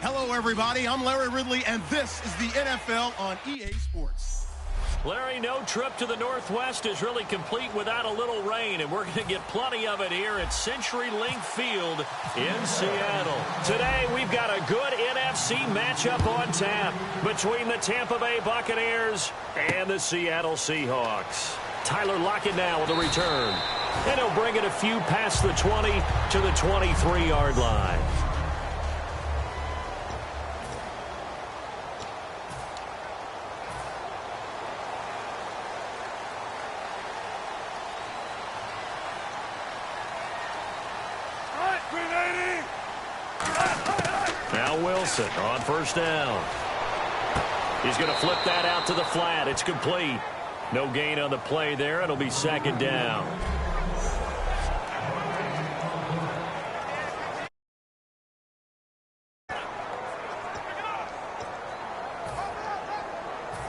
Hello, everybody. I'm Larry Ridley, and this is the NFL on EA Sports. Larry, no trip to the Northwest is really complete without a little rain, and we're going to get plenty of it here at CenturyLink Field in Seattle. Today, we've got a good NFC matchup on tap between the Tampa Bay Buccaneers and the Seattle Seahawks. Tyler Lockett now with a return, and he'll bring it a few past the 20 to the 23-yard line. Wilson on first down. He's going to flip that out to the flat. It's complete. No gain on the play there. It'll be second down.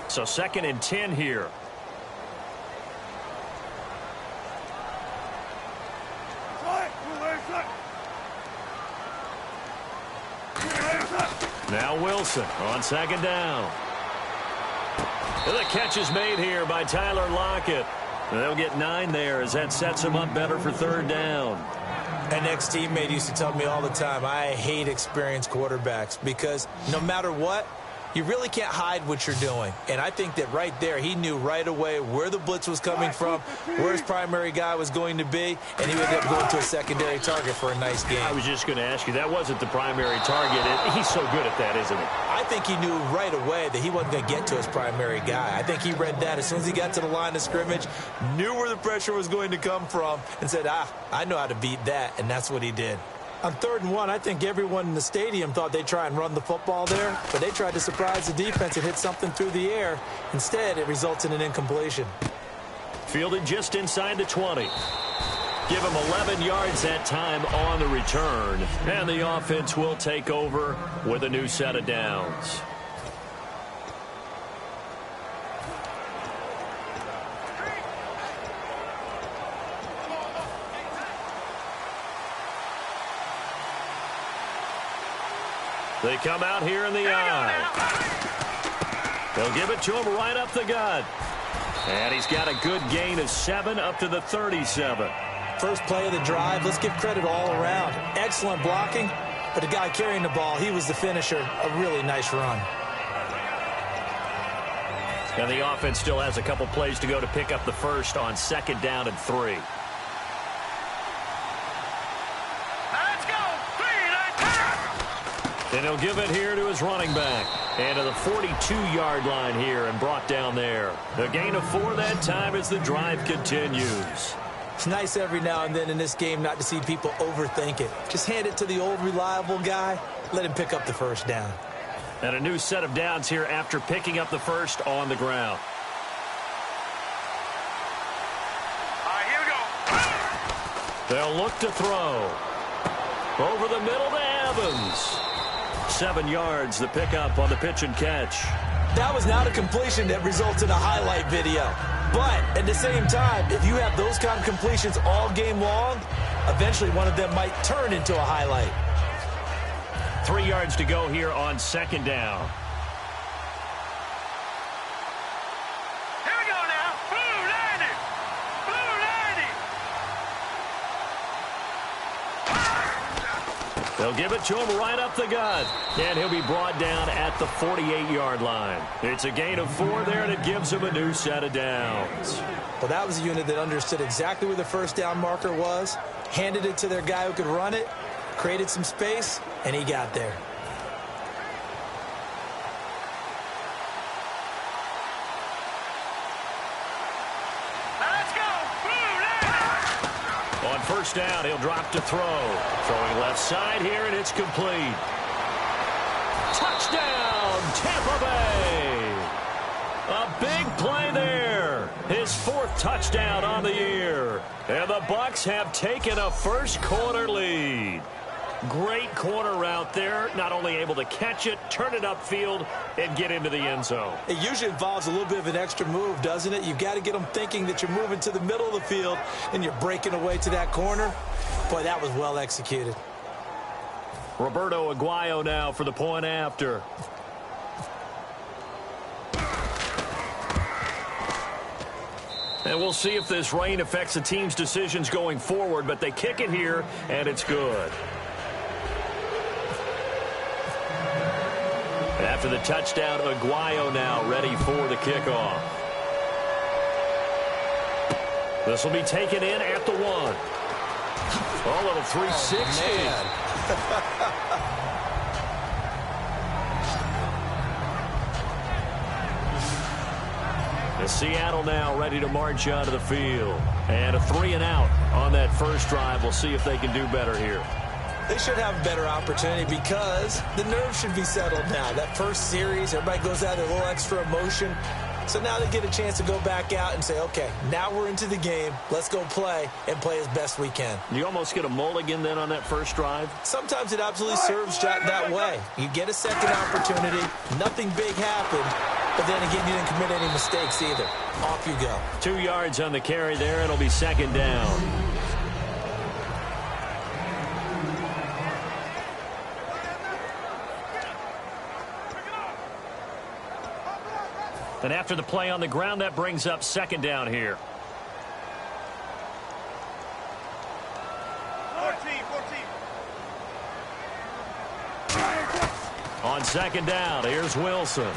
So 2nd and 10 here. Now Wilson on 2nd down. And the catch is made here by Tyler Lockett. And they'll get 9 there as that sets him up better for 3rd down. An ex-teammate used to tell me all the time, I hate experienced quarterbacks because no matter what, you really can't hide what you're doing. And I think that right there, he knew right away where the blitz was coming from, where his primary guy was going to be, and he would end up going to a secondary target for a nice game. I was just going to ask you, that wasn't the primary target. He's so good at that, isn't he? I think he knew right away that he wasn't going to get to his primary guy. I think he read that as soon as he got to the line of scrimmage, knew where the pressure was going to come from, and said, I know how to beat that, and that's what he did. On 3rd and 1, I think everyone in the stadium thought they'd try and run the football there, but they tried to surprise the defense and hit something through the air. Instead, it results in an incompletion. Fielded just inside the 20. Give him 11 yards that time on the return, and the offense will take over with a new set of downs. They come out here in the eye. They'll give it to him right up the gut. And he's got a good gain of 7 up to the 37. First play of the drive, let's give credit all around. Excellent blocking, but the guy carrying the ball, he was the finisher. A really nice run. And the offense still has a couple plays to go to pick up the first on 2nd down and 3. And he'll give it here to his running back. And to the 42-yard line here and brought down there. A gain of 4 that time as the drive continues. It's nice every now and then in this game not to see people overthink it. Just hand it to the old reliable guy. Let him pick up the first down. And a new set of downs here after picking up the first on the ground. All right, here we go. They'll look to throw. Over the middle to Evans. 7 yards, the pickup on the pitch and catch. That was not a completion that results in a highlight video. But at the same time, if you have those kind of completions all game long, eventually one of them might turn into a highlight. 3 yards to go here on 2nd down. Here we go now. Blue 90. Blue 90. They'll give it to him right up the gut. And he'll be brought down at the 48-yard line. It's a gain of 4 there, and it gives him a new set of downs. Well, that was a unit that understood exactly where the first down marker was, handed it to their guy who could run it, created some space, and he got there. Let's go. Blue 90. On first down, he'll drop to throw. Throwing left side here, and it's complete. Touchdown, Tampa Bay. A big play there. His 4th touchdown on the year. And the Bucs have taken a first quarter lead. Great corner route there. Not only able to catch it, turn it upfield, and get into the end zone. It usually involves a little bit of an extra move, doesn't it? You've got to get them thinking that you're moving to the middle of the field and you're breaking away to that corner. Boy, that was well executed. Roberto Aguayo now for the point after. And we'll see if this rain affects the team's decisions going forward, but they kick it here, and it's good. After the touchdown, Aguayo now ready for the kickoff. This will be taken in at the 1. Oh, little 360. Seattle now ready to march out of the field. And a 3-and-out on that first drive. We'll see if they can do better here. They should have a better opportunity because the nerves should be settled now. That first series, everybody goes out with a little extra emotion. So now they get a chance to go back out and say, okay, now we're into the game. Let's go play and play as best we can. You almost get a mulligan then on that first drive? Sometimes it absolutely serves that way. You get a second opportunity. Nothing big happened. But then again, you didn't commit any mistakes either. Off you go. 2 yards on the carry there. It'll be second down. And after the play on the ground, that brings up second down here. 14. On second down, here's Wilson.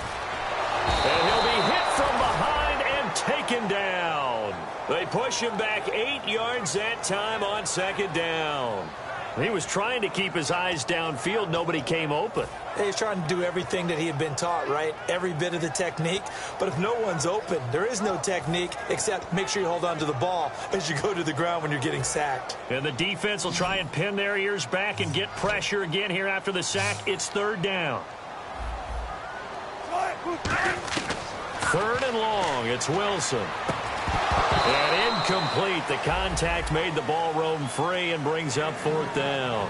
And he'll be hit from behind and taken down. They push him back 8 yards that time on second down. He was trying to keep his eyes downfield. Nobody came open. He's trying to do everything that he had been taught, right? Every bit of the technique. But if no one's open, there is no technique except make sure you hold on to the ball as you go to the ground when you're getting sacked. And the defense will try and pin their ears back and get pressure again here after the sack. It's third down. 3rd and long. It's Wilson. And incomplete. The contact made the ball roam free and brings up 4th down.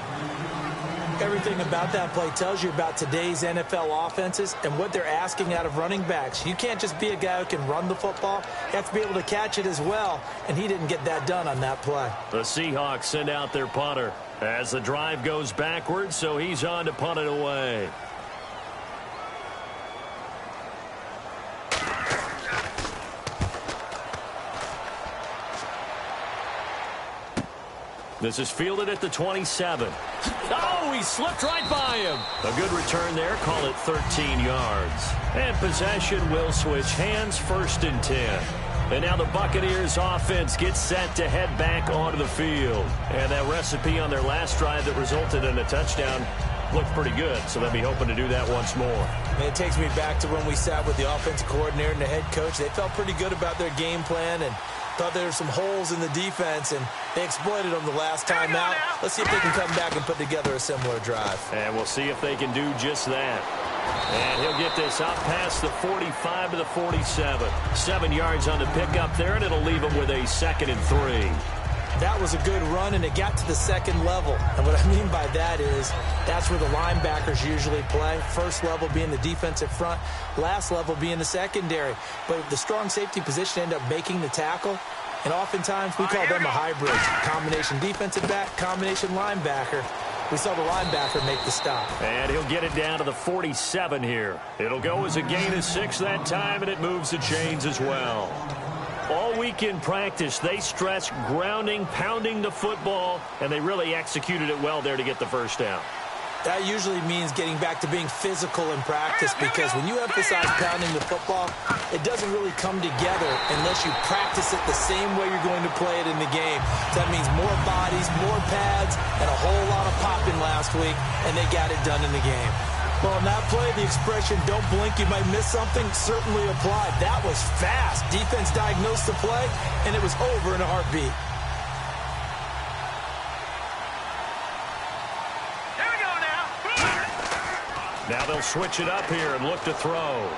Everything about that play tells you about today's NFL offenses and what they're asking out of running backs. You can't just be a guy who can run the football. You have to be able to catch it as well, and he didn't get that done on that play. The Seahawks send out their punter as the drive goes backwards, so he's on to punt it away. This is fielded at the 27. Oh, he slipped right by him. A good return there. Call it 13 yards. And possession will switch hands, 1st and 10. And now the Buccaneers offense gets set to head back onto the field. And that recipe on their last drive that resulted in a touchdown looked pretty good, so they'll be hoping to do that once more. And it takes me back to when we sat with the offensive coordinator and the head coach. They felt pretty good about their game plan and thought there were some holes in the defense, and they exploited them the last time out. Let's see if they can come back and put together a similar drive. And we'll see if they can do just that. And he'll get this up past the 45 to the 47. 7 yards on the pickup there, and it'll leave him with a 2nd and 3. That was a good run, and it got to the second level. And what I mean by that is that's where the linebackers usually play. First level being the defensive front, last level being the secondary. But the strong safety position ended up making the tackle. And oftentimes we call them a hybrid. Combination defensive back, combination linebacker. We saw the linebacker make the stop. And he'll get it down to the 47 here. It'll go as a gain of 6 that time, and it moves the chains as well. All week in practice, they stress grounding, pounding the football, and they really executed it well there to get the first down. That usually means getting back to being physical in practice, because when you emphasize pounding the football, it doesn't really come together unless you practice it the same way you're going to play it in the game. So that means more bodies, more pads, and a whole lot of popping last week, and they got it done in the game. Well, on that play, the expression, don't blink, you might miss something, certainly applied. That was fast. Defense diagnosed the play, and it was over in a heartbeat. Now they'll switch it up here and look to throw.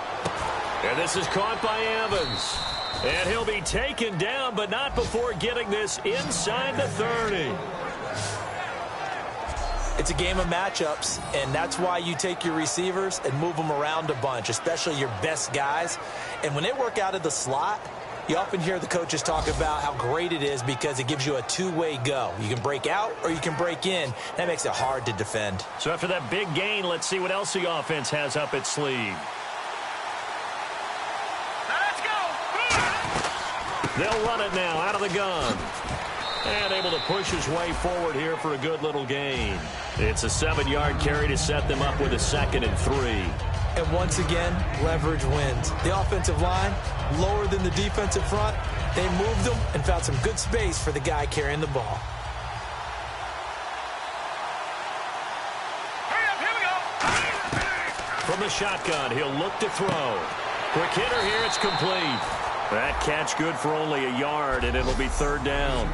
And this is caught by Evans. And he'll be taken down, but not before getting this inside the 30. It's a game of matchups, and that's why you take your receivers and move them around a bunch, especially your best guys. And when they work out of the slot, you often hear the coaches talk about how great it is because it gives you a two-way go. You can break out or you can break in. That makes it hard to defend. So after that big gain, let's see what else the offense has up its sleeve. Let's go. They'll run it now out of the gun. And able to push his way forward here for a good little gain. It's a 7-yard carry to set them up with a 2nd and 3. And once again, leverage wins. The offensive line, lower than the defensive front. They moved them and found some good space for the guy carrying the ball. Hurry up, here we go. From the shotgun, he'll look to throw. Quick hitter here, it's complete. That catch good for only a yard, and it'll be 3rd down.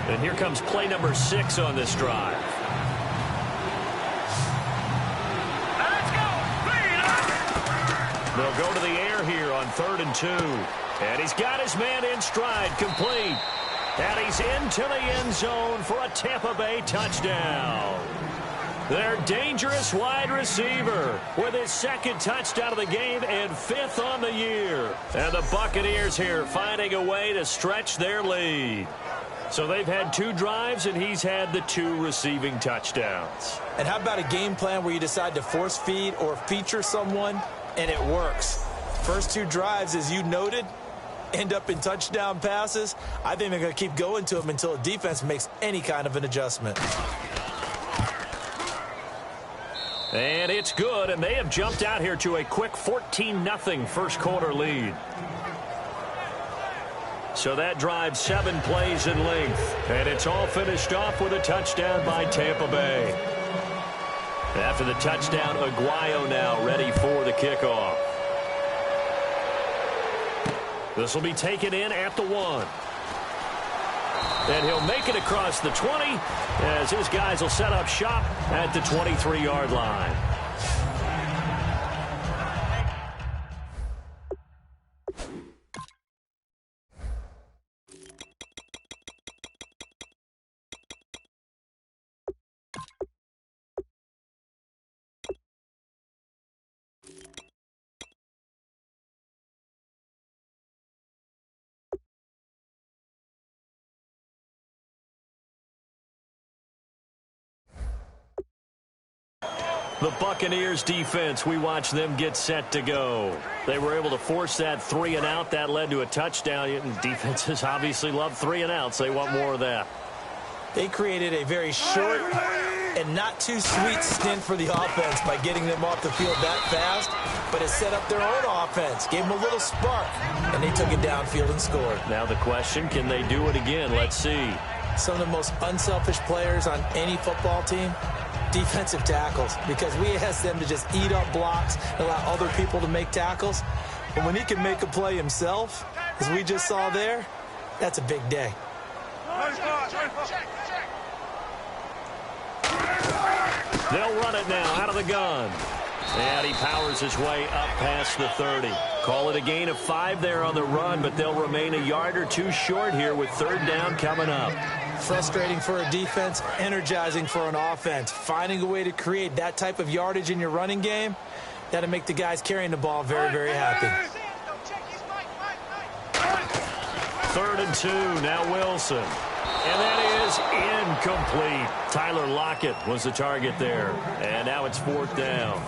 And here comes play number 6 on this drive. Let's go. They'll go to the air here on 3rd and 2. And he's got his man in stride, complete. And he's into the end zone for a Tampa Bay touchdown. Their dangerous wide receiver with his 2nd touchdown of the game and 5th on the year. And the Buccaneers here finding a way to stretch their lead. So they've had 2 drives, and he's had the 2 receiving touchdowns. And how about a game plan where you decide to force feed or feature someone, and it works? First 2 drives, as you noted, end up in touchdown passes. I think they're going to keep going to them until a defense makes any kind of an adjustment. And it's good, and they have jumped out here to a quick 14-0 first quarter lead. So that drive 7 plays in length, and it's all finished off with a touchdown by Tampa Bay. After the touchdown, Aguayo now ready for the kickoff. This will be taken in at the 1. And he'll make it across the 20 as his guys will set up shop at the 23-yard line. The Buccaneers defense, we watch them get set to go. They were able to force that 3-and-out. That led to a touchdown. Defenses obviously love 3-and-outs. They want more of that. They created a very short and not too sweet stint for the offense by getting them off the field that fast, but it set up their own offense, gave them a little spark, and they took it downfield and scored. Now the question, can they do it again? Let's see. Some of the most unselfish players on any football team, defensive tackles, because we ask them to just eat up blocks and allow other people to make tackles. But when he can make a play himself, as we just saw there, that's a big day. They'll run it now out of the gun. And he powers his way up past the 30. Call it a gain of 5 there on the run, but they'll remain a yard or 2 short here with 3rd down coming up. Frustrating for a defense, energizing for an offense. Finding a way to create that type of yardage in your running game, that'll make the guys carrying the ball very, very happy. 3rd and 2, now Wilson. And that is incomplete. Tyler Lockett was the target there. And now it's 4th down.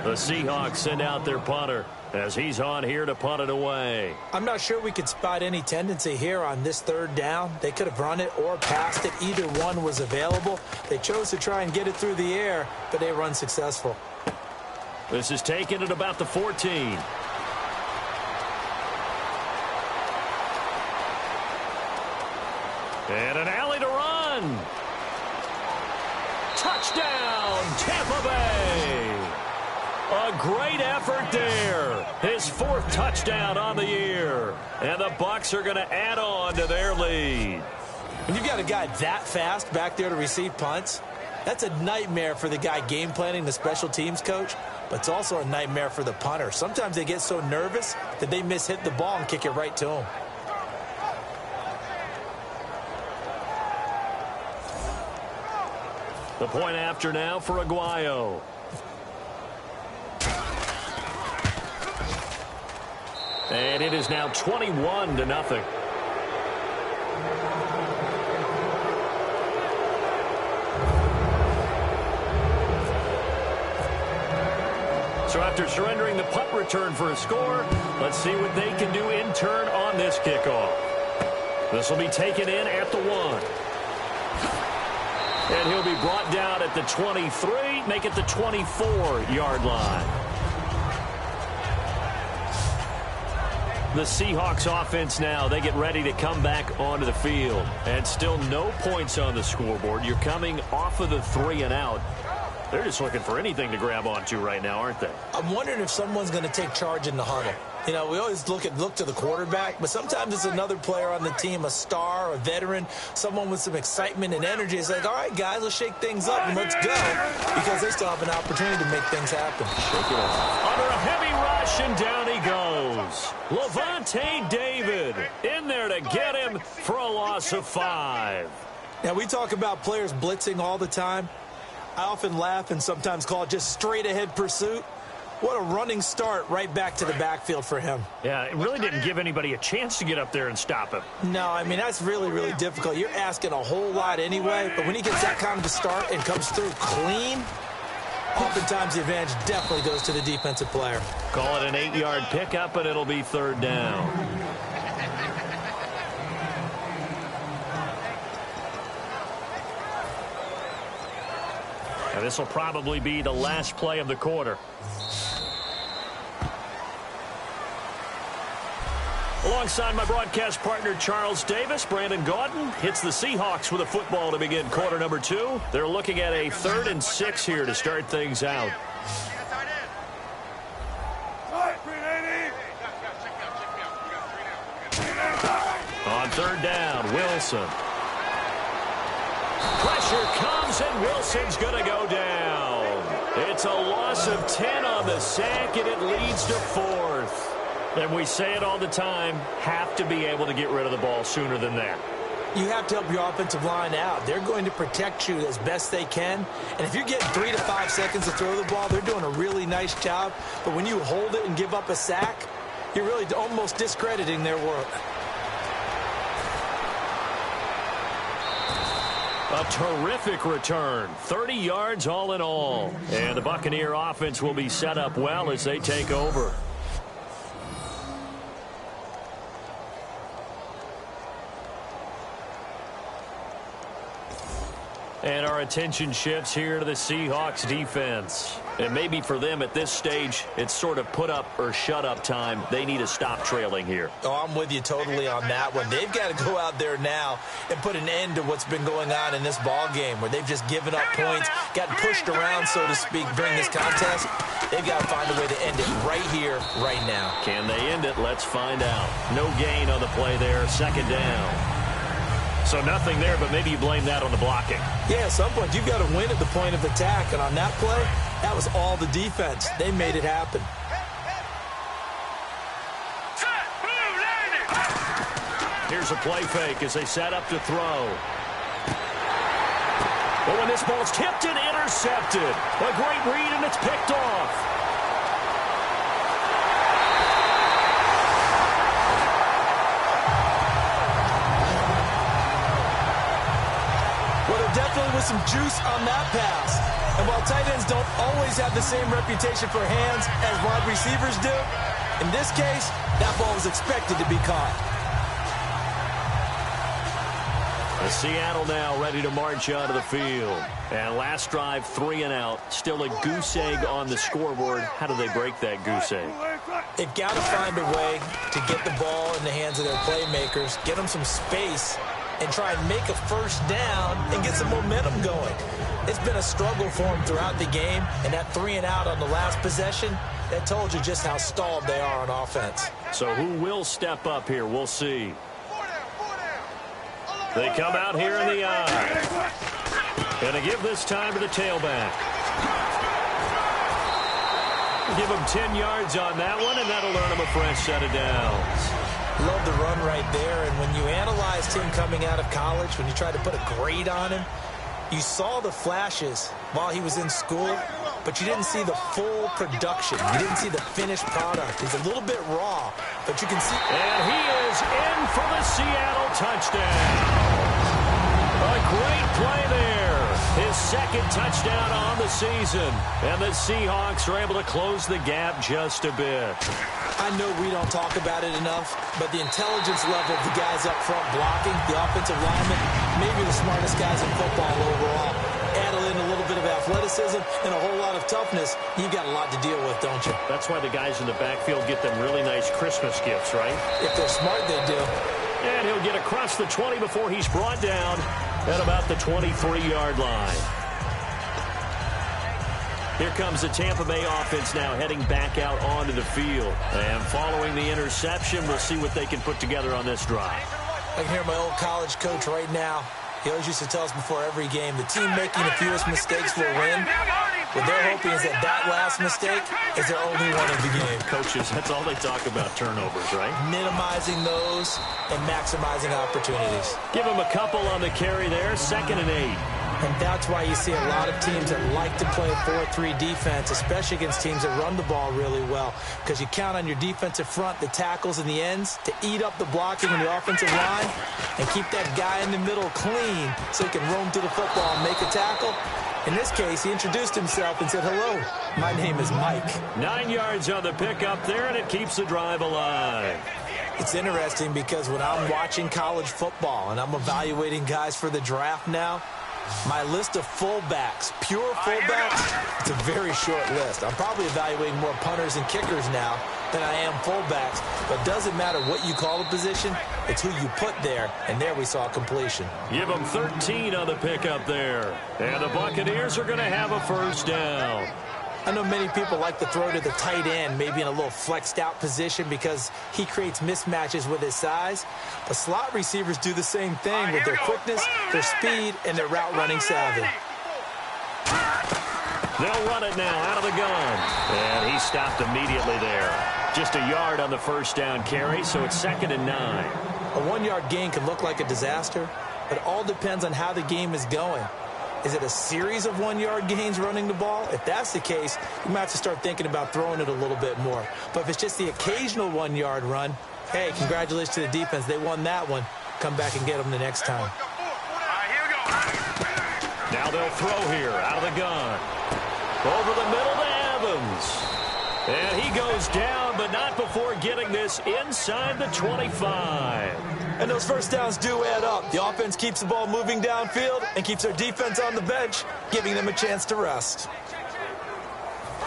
The Seahawks send out their punter as he's on here to punt it away. I'm not sure we could spot any tendency here on this 3rd down. They could have run it or passed it. Either one was available. They chose to try and get it through the air, but they run successful. This is taken at about the 14. And an alley to run. Touchdown, Tampa Bay. A great effort there. His 4th touchdown on the year. And the Bucs are going to add on to their lead. When you've got a guy that fast back there to receive punts, that's a nightmare for the guy game planning, the special teams coach, but it's also a nightmare for the punter. Sometimes they get so nervous that they miss hit the ball and kick it right to him. The point after now for Aguayo. And it is now 21-0. So after surrendering the punt return for a score, let's see what they can do in turn on this kickoff. This will be taken in at the 1. And he'll be brought down at the 23, make it the 24-yard line. The Seahawks offense now, they get ready to come back onto the field. And still no points on the scoreboard. You're coming off of the 3-and-out. They're just looking for anything to grab onto right now, aren't they? I'm wondering if someone's going to take charge in the huddle. You know, we always look to the quarterback, but sometimes it's another player on the team, a star, a veteran, someone with some excitement and energy. It's like, all right, guys, let's shake things up and let's go, because they still have an opportunity to make things happen. Shake it up. Under a heavy rush, and down he goes. Levante David in there to get him for a loss of 5. Now, we talk about players blitzing all the time. I often laugh and sometimes call it just straight-ahead pursuit. What a running start right back to the backfield for him. Yeah, it really didn't give anybody a chance to get up there and stop him. No, I mean, that's really, really difficult. You're asking a whole lot anyway, but when he gets that kind of a start and comes through clean, oftentimes the advantage definitely goes to the defensive player. Call it an 8-yard pickup, and it'll be 3rd down. And this will probably be the last play of the quarter. Alongside my broadcast partner, Charles Davis, Brandon Gaudin hits the Seahawks with a football to begin quarter number 2. They're looking at a 3rd and 6 here to start things out. On 3rd down, Wilson. Pressure comes, and Wilson's going to go down. It's a loss of 10 on the sack, and it leads to 4th. And we say it all the time, have to be able to get rid of the ball sooner than that. You have to help your offensive line out. They're going to protect you as best they can. And if you're getting 3 to 5 seconds to throw the ball, they're doing a really nice job. But when you hold it and give up a sack, you're really almost discrediting their work. A terrific return, 30 yards all in all. And the Buccaneer offense will be set up well as they take over. And our attention shifts here to the Seahawks defense. And maybe for them at this stage, it's sort of put up or shut up time. They need to stop trailing here. Oh, I'm with you totally on that one. They've got to go out there now and put an end to what's been going on in this ball game where they've just given up points, gotten pushed around, so to speak, during this contest. They've got to find a way to end it right here, right now. Can they end it? Let's find out. No gain on the play there. 2nd down. So nothing there, but maybe you blame that on the blocking. Yeah, at some point, you've got to win at the point of attack. And on that play, that was all the defense. They made it happen. Here's a play fake as they set up to throw. But when this ball's tipped and intercepted, a great read, and it's picked off. Definitely with some juice on that pass. And while tight ends don't always have the same reputation for hands as wide receivers do, in this case, that ball was expected to be caught. Seattle now ready to march out of the field. And last drive, 3-and-out. Still a goose egg on the scoreboard. How do they break that goose egg? They've got to find a way to get the ball in the hands of their playmakers, get them some space, and try and make a 1st down and get some momentum going. It's been a struggle for them throughout the game, and that 3-and-out on the last possession, that told you just how stalled they are on offense. So who will step up here? We'll see. They come out here in the eye. Going to give this time to the tailback. Give him 10 yards on that one, and that'll earn him a fresh set of downs. Love the run right there, and when you analyzed him coming out of college, when you tried to put a grade on him, You saw the flashes while he was in school, but you didn't see the full production. You didn't see the finished product. He's a little bit raw, but you can see. And he is in for the Seattle touchdown. A great play there. His second touchdown on the season. And the Seahawks are able to close the gap just a bit. I know we don't talk about it enough, but the intelligence level of the guys up front blocking, the offensive linemen, maybe the smartest guys in football overall. Add in a little bit of athleticism and a whole lot of toughness, you've got a lot to deal with, don't you? That's why the guys in the backfield get them really nice Christmas gifts, right? If they're smart, they do. And he'll get across the 20 before he's brought down at about the 23-yard line. Here comes the Tampa Bay offense now heading back out onto the field. And following the interception, we'll see what they can put together on this drive. I can hear my old college coach right now. He always used to tell us before every game, the team making the fewest mistakes will win. What they're hoping is that that last mistake is their only one of the game. Coaches, that's all they talk about, turnovers, right? Minimizing those and maximizing opportunities. Give them a couple on the carry there, 2nd and 8. And that's why you see a lot of teams that like to play 4-3 defense, especially against teams that run the ball really well, because you count on your defensive front, the tackles and the ends, to eat up the blocking in the offensive line and keep that guy in the middle clean so he can roam through the football and make a tackle. In this case, he introduced himself and said, "Hello, my name is Mike." 9 yards on the pickup there, and it keeps the drive alive. It's interesting because when I'm watching college football and I'm evaluating guys for the draft now, my list of fullbacks, pure fullbacks, it's a very short list. I'm probably evaluating more punters and kickers now than I am fullbacks. But it doesn't matter what you call a position, it's who you put there. And there we saw completion. Give them 13 on the pickup there. And the Buccaneers are going to have a first down. I know many people like to throw to the tight end, maybe in a little flexed out position because he creates mismatches with his size. But slot receivers do the same thing with their quickness, their speed, and their route running savvy. They'll run it now out of the gun. And he stopped immediately there. Just a yard on the first down carry, so it's 2nd and 9. A 1-yard gain can look like a disaster, but it all depends on how the game is going. Is it a series of 1-yard gains running the ball? If that's the case, you might have to start thinking about throwing it a little bit more. But if it's just the occasional 1-yard run, hey, congratulations to the defense. They won that one. Come back and get them the next time. Now they'll throw here out of the gun. Over the middle to Evans. And he goes down, but not before getting this inside the 25. And those first downs do add up. The offense keeps the ball moving downfield and keeps their defense on the bench, giving them a chance to rest.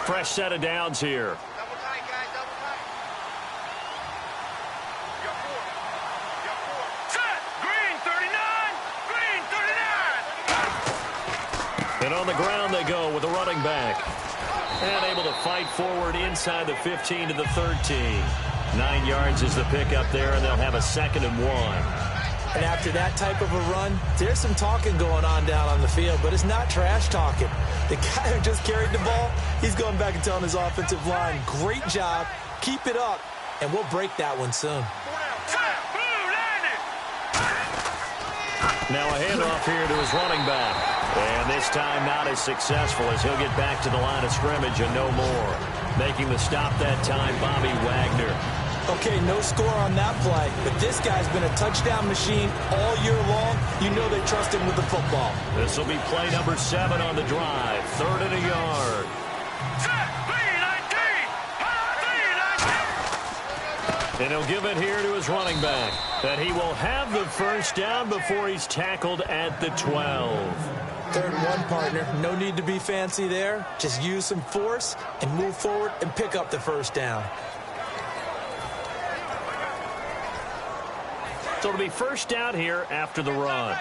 Fresh set of downs here. And on the ground they go with the running back. And able to fight forward inside the 15 to the 13. 9 yards is the pickup there, and they'll have a 2nd and 1. And after that type of a run, there's some talking going on down on the field, but it's not trash talking. The guy who just carried the ball, he's going back and telling his offensive line, great job, keep it up, and we'll break that one soon. Now a handoff here to his running back. And this time not as successful as he'll get back to the line of scrimmage and no more. Making the stop that time, Bobby Wagner. Okay, no score on that play, but this guy's been a touchdown machine all year long. You know they trust him with the football. This will be play number 7 on the drive. 3rd and a yard. And he'll give it here to his running back. And he will have the first down before he's tackled at the 12. 3rd and 1, partner. No need to be fancy there. Just use some force and move forward and pick up the first down. So it'll be first down here after the run.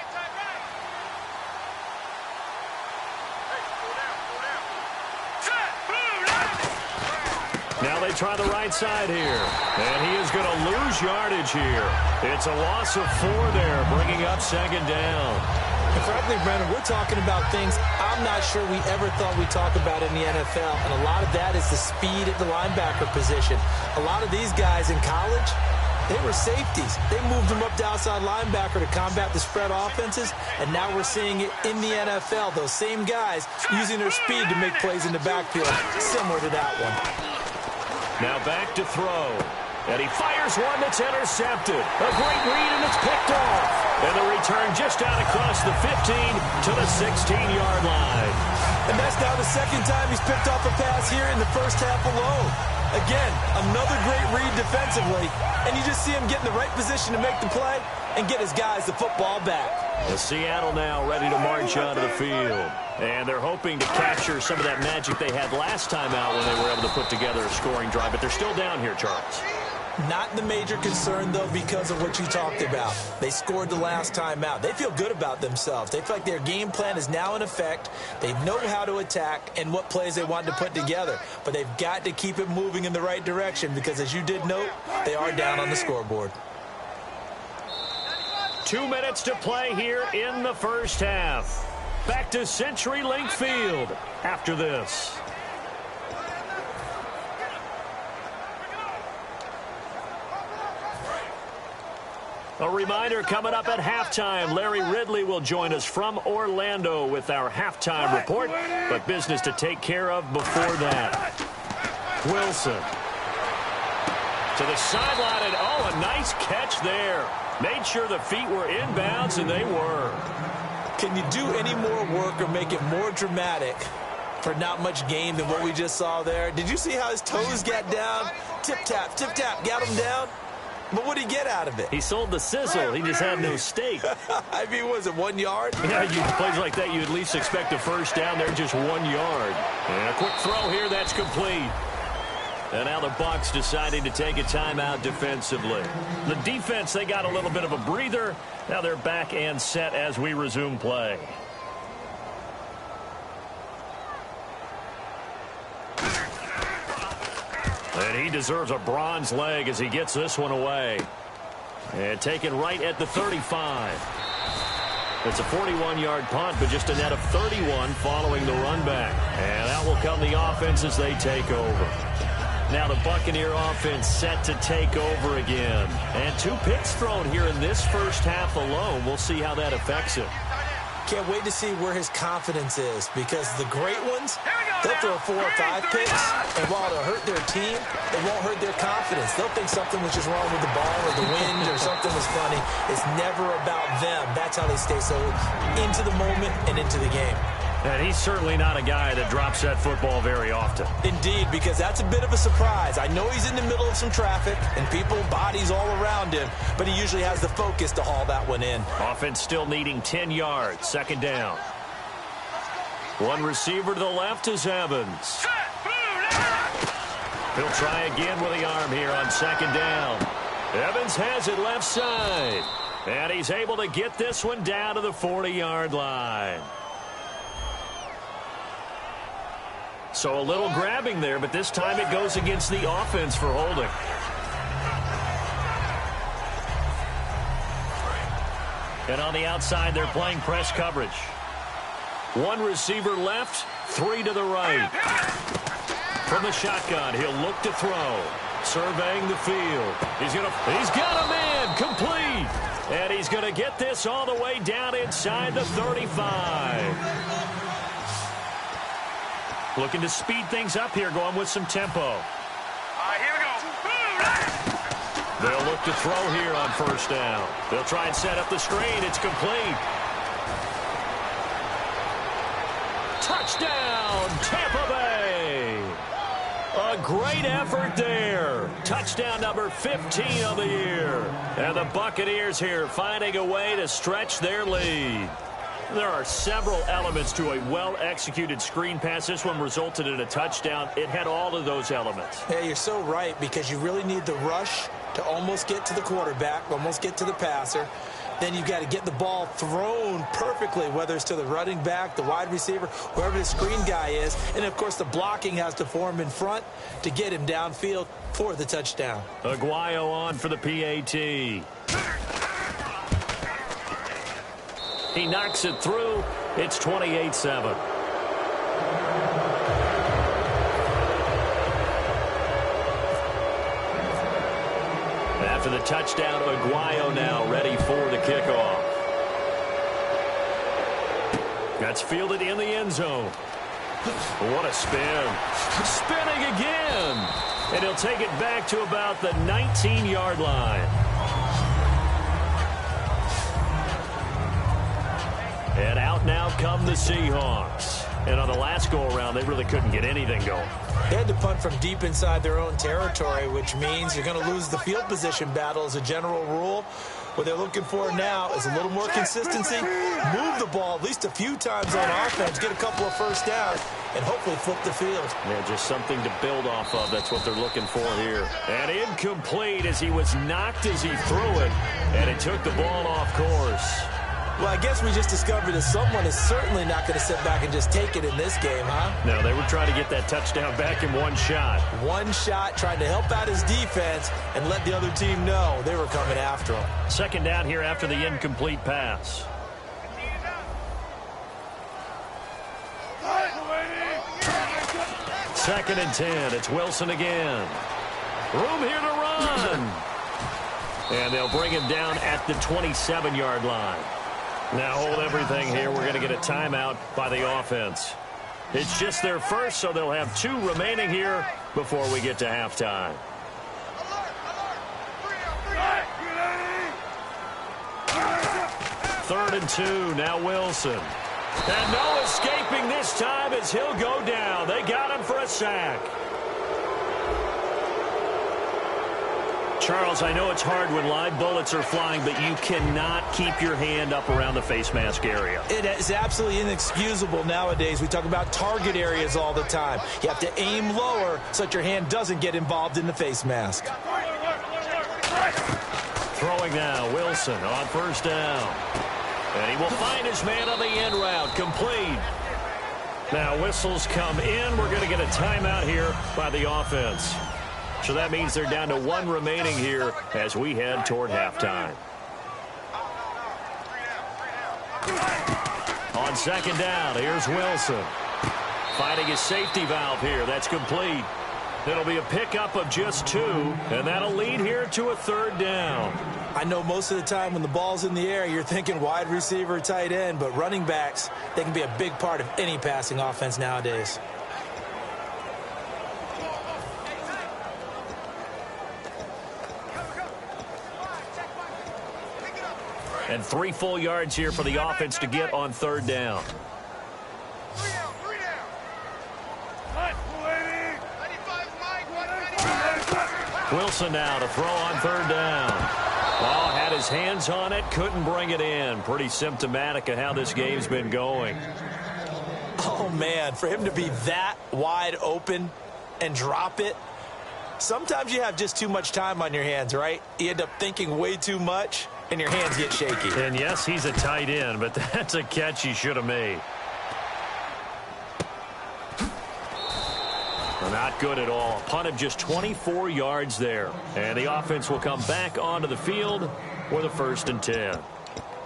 Now they try the right side here. And he is going to lose yardage here. It's a loss of 4 there, bringing up 2nd down. And frankly, Brennan, we're talking about things I'm not sure we ever thought we'd talk about in the NFL. And a lot of that is the speed at the linebacker position. A lot of these guys in college, They were safeties. They moved them up to outside linebacker to combat the spread offenses, and now we're seeing it in the NFL. Those same guys using their speed to make plays in the backfield, similar to that one. Now back to throw. And he fires one that's intercepted. A great read, and it's picked off. And the return just out across the 15 to the 16-yard line. And that's now the second time he's picked off a pass here in the first half alone. Again, another great read defensively. And you just see him get in the right position to make the play and get his guys the football back. The Seattle now ready to march onto the field. And they're hoping to capture some of that magic they had last time out when they were able to put together a scoring drive. But they're still down here, Charles. Not the major concern, though, because of what you talked about. They scored the last time out. They feel good about themselves. They feel like their game plan is now in effect. They know how to attack and what plays they want to put together. But they've got to keep it moving in the right direction because, as you did note, they are down on the scoreboard. 2 minutes to play here in the first half. Back to CenturyLink Field after this. A reminder coming up at halftime. Larry Ridley will join us from Orlando with our halftime report. But business to take care of before that. Wilson to the sideline, and oh, a nice catch there. Made sure the feet were inbounds, and they were. Can you do any more work or make it more dramatic for not much gain than what we just saw there? Did you see how his toes got down? Tip-tap, got him down. But what did he get out of it? He sold the sizzle. He just had no steak. I mean, was it 1 yard? Yeah, plays like that, you at least expect a first down there, just 1 yard. And a quick throw here, that's complete. And now the Bucs deciding to take a timeout defensively. The defense, they got a little bit of a breather. Now they're back and set as we resume play. And he deserves a bronze leg as he gets this one away. And taken right at the 35. It's a 41-yard punt, but just a net of 31 following the run back. And out will come the offense as they take over. Now the Buccaneer offense set to take over again. And 2 picks thrown here in this first half alone. We'll see how that affects it. Can't wait to see where his confidence is, because the great ones, they'll throw 4 or 5 picks, and while it'll hurt their team, it won't hurt their confidence. They'll think something was just wrong with the ball or the wind or something was funny. It's never about them. That's how they stay so into the moment and into the game. And he's certainly not a guy that drops that football very often. Indeed, because that's a bit of a surprise. I know he's in the middle of some traffic and people, bodies all around him, but he usually has the focus to haul that one in. Offense still needing 10 yards. Second down. One receiver to the left is Evans. He'll try again with the arm here on second down. Evans has it left side. And he's able to get this one down to the 40-yard line. So a little grabbing there, but this time it goes against the offense for holding. And on the outside, they're playing press coverage. One receiver left, 3 to the right. From the shotgun, he'll look to throw. Surveying the field. He's got a man, complete. And he's going to get this all the way down inside the 35. Looking to speed things up here, going with some tempo. All right, here we go. They'll look to throw here on first down. They'll try and set up the screen. It's complete. Touchdown, Tampa Bay. A great effort there. Touchdown number 15 of the year. And the Buccaneers here finding a way to stretch their lead. There are several elements to a well-executed screen pass. This one resulted in a touchdown. It had all of those elements. Yeah, you're so right, because you really need the rush to almost get to the quarterback, almost get to the passer. Then you've got to get the ball thrown perfectly, whether it's to the running back, the wide receiver, whoever the screen guy is. And, of course, the blocking has to form in front to get him downfield for the touchdown. Aguayo on for the PAT. He knocks it through. It's 28-7. After the touchdown, Aguayo now ready for the kickoff. That's fielded in the end zone. What a spin. Spinning again. And he'll take it back to about the 19-yard line. And out now come the Seahawks. And on the last go-around, they really couldn't get anything going. They had to punt from deep inside their own territory, which means you're going to lose the field position battle as a general rule. What they're looking for now is a little more consistency, move the ball at least a few times on offense, get a couple of first downs, and hopefully flip the field. Yeah, just something to build off of. That's what they're looking for here. And incomplete as he was knocked as he threw it, and it took the ball off course. Well, I guess we just discovered that someone is certainly not going to sit back and just take it in this game, huh? No, they were trying to get that touchdown back in one shot. One shot, trying to help out his defense and let the other team know they were coming after him. Second down here after the incomplete pass. Second and 10. It's Wilson again. Room here to run. And they'll bring him down at the 27-yard line. Now hold everything here. We're going to get a timeout by the offense. It's just their first, so they'll have 2 remaining here before we get to halftime. Third and 2. Now Wilson. And no escaping this time as he'll go down. They got him for a sack. Charles, I know it's hard when live bullets are flying, but you cannot keep your hand up around the face mask area. It is absolutely inexcusable nowadays. We talk about target areas all the time. You have to aim lower so that your hand doesn't get involved in the face mask. Throwing now, Wilson on first down. And he will find his man on the end route, complete. Now whistles come in. We're going to get a timeout here by the offense. So that means they're down to 1 remaining here as we head toward halftime. On second down, here's Wilson. Finding his safety valve here. That's complete. It'll be a pickup of just 2, and that'll lead here to a third down. I know most of the time when the ball's in the air, you're thinking wide receiver, tight end, but running backs, they can be a big part of any passing offense nowadays. And 3 full yards here for the offense to get on third down. Wilson now to throw on third down. Oh, had his hands on it, couldn't bring it in. Pretty symptomatic of how this game's been going. Oh, man, for him to be that wide open and drop it, sometimes you have just too much time on your hands, right? You end up thinking way too much, and your hands get shaky. And yes, he's a tight end, but that's a catch he should have made. Not good at all. Punt of just 24 yards there. And the offense will come back onto the field for the 1st and 10.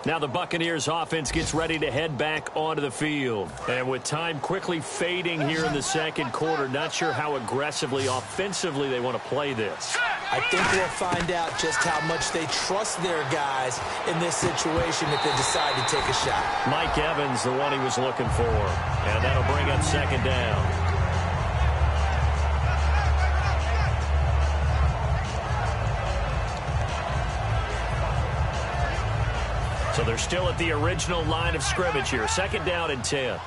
Now the Buccaneers offense gets ready to head back onto the field. And with time quickly fading here in the second quarter, not sure how aggressively, offensively they want to play this. I think we'll find out just how much they trust their guys in this situation if they decide to take a shot. Mike Evans, the one he was looking for. And that'll bring up second down. So they're still at the original line of scrimmage here. Second down and 10.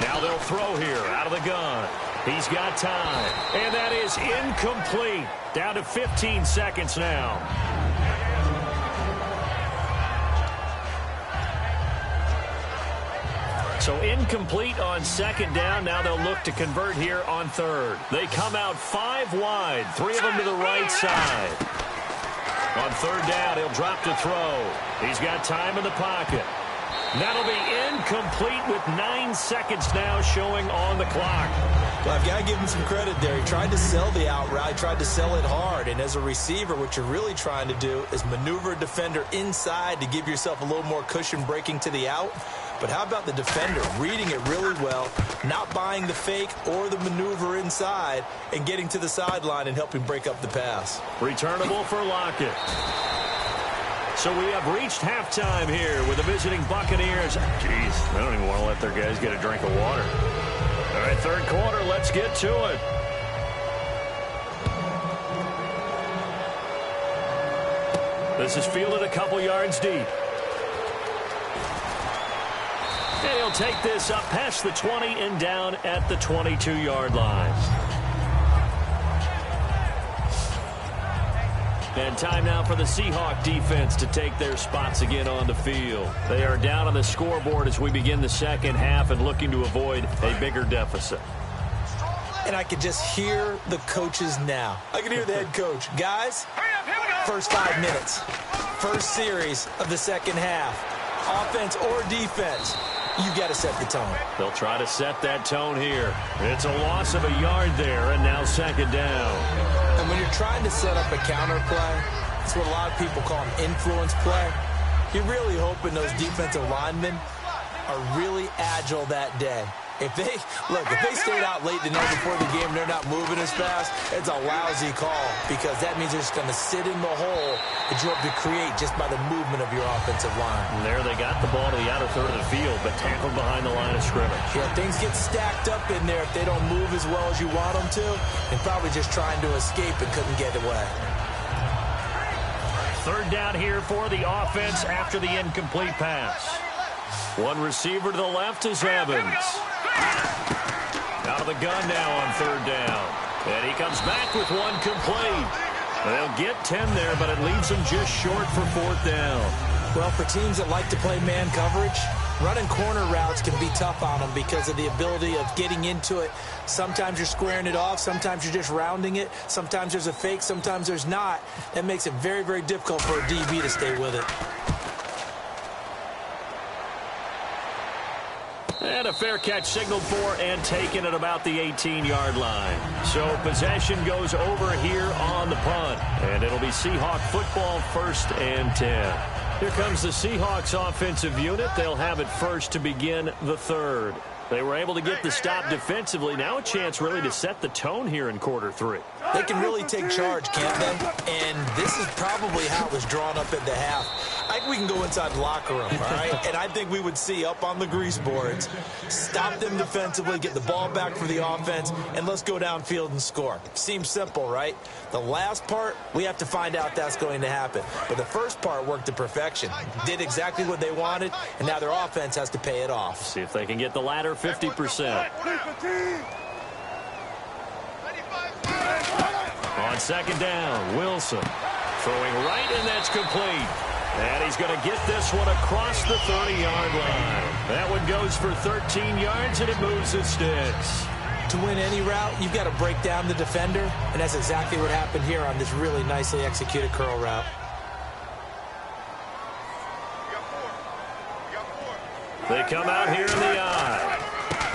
Now they'll throw here out of the gun. He's got time. And that is incomplete. Down to 15 seconds now. So incomplete on second down. Now they'll look to convert here on third. They come out 5 wide, 3 of them to the right side. On third down, he'll drop to throw. He's got time in the pocket. That'll be incomplete with 9 seconds now showing on the clock. Well, I've got to give him some credit there. He tried to sell the out route, tried to sell it hard. And as a receiver, what you're really trying to do is maneuver a defender inside to give yourself a little more cushion breaking to the out. But how about the defender reading it really well, not buying the fake or the maneuver inside, and getting to the sideline and helping break up the pass? Returnable for Lockett. So we have reached halftime here with the visiting Buccaneers. Jeez, they don't even want to let their guys get a drink of water. All right, third quarter, let's get to it. This is fielded a couple yards deep. And he'll take this up past the 20 and down at the 22-yard line. And time now for the Seahawk defense to take their spots again on the field. They are down on the scoreboard as we begin the second half and looking to avoid a bigger deficit. And I could just hear the coaches now. I can hear the head coach. Guys, first 5 minutes, first series of the second half, offense or defense, you got to set the tone. They'll try to set that tone here. It's a loss of a yard there, and now second down. And when you're trying to set up a counter play, it's what a lot of people call an influence play. You're really hoping those defensive linemen are really agile that day. If they stayed out late the night before the game and they're not moving as fast, it's a lousy call because that means they're just going to sit in the hole that you hope to create just by the movement of your offensive line. And there they got the ball to the outer third of the field, but tackled behind the line of scrimmage. Yeah, things get stacked up in there if they don't move as well as you want them to. They're probably just trying to escape and couldn't get away. Third down here for the offense after the incomplete pass. One receiver to the left is Evans. Out of the gun now on third down. And he comes back with one complete. They'll get 10 there, but it leaves them just short for fourth down. Well, for teams that like to play man coverage, running corner routes can be tough on them because of the ability of getting into it. Sometimes you're squaring it off. Sometimes you're just rounding it. Sometimes there's a fake. Sometimes there's not. That makes it very, very difficult for a DB to stay with it. And a fair catch signaled for and taken at about the 18-yard line. So possession goes over here on the punt. And it'll be Seahawk football, 1st and 10. Here comes the Seahawks offensive unit. They'll have it first to begin the third. They were able to get the stop defensively. Now a chance really to set the tone here in quarter 3. They can really take charge, can't they? And this is probably how it was drawn up at the half. I think we can go inside the locker room, all right? And I think we would see up on the grease boards, stop them defensively, get the ball back for the offense, and let's go downfield and score. Seems simple, right? The last part, we have to find out that's going to happen. But the first part worked to perfection. Did exactly what they wanted, and now their offense has to pay it off. See if they can get the latter 50%. On second down, Wilson throwing right, and that's complete. And he's going to get this one across the 30-yard line. That one goes for 13 yards, and it moves the sticks. To win any route, you've got to break down the defender, and that's exactly what happened here on this really nicely executed curl route. They come out here in the eye.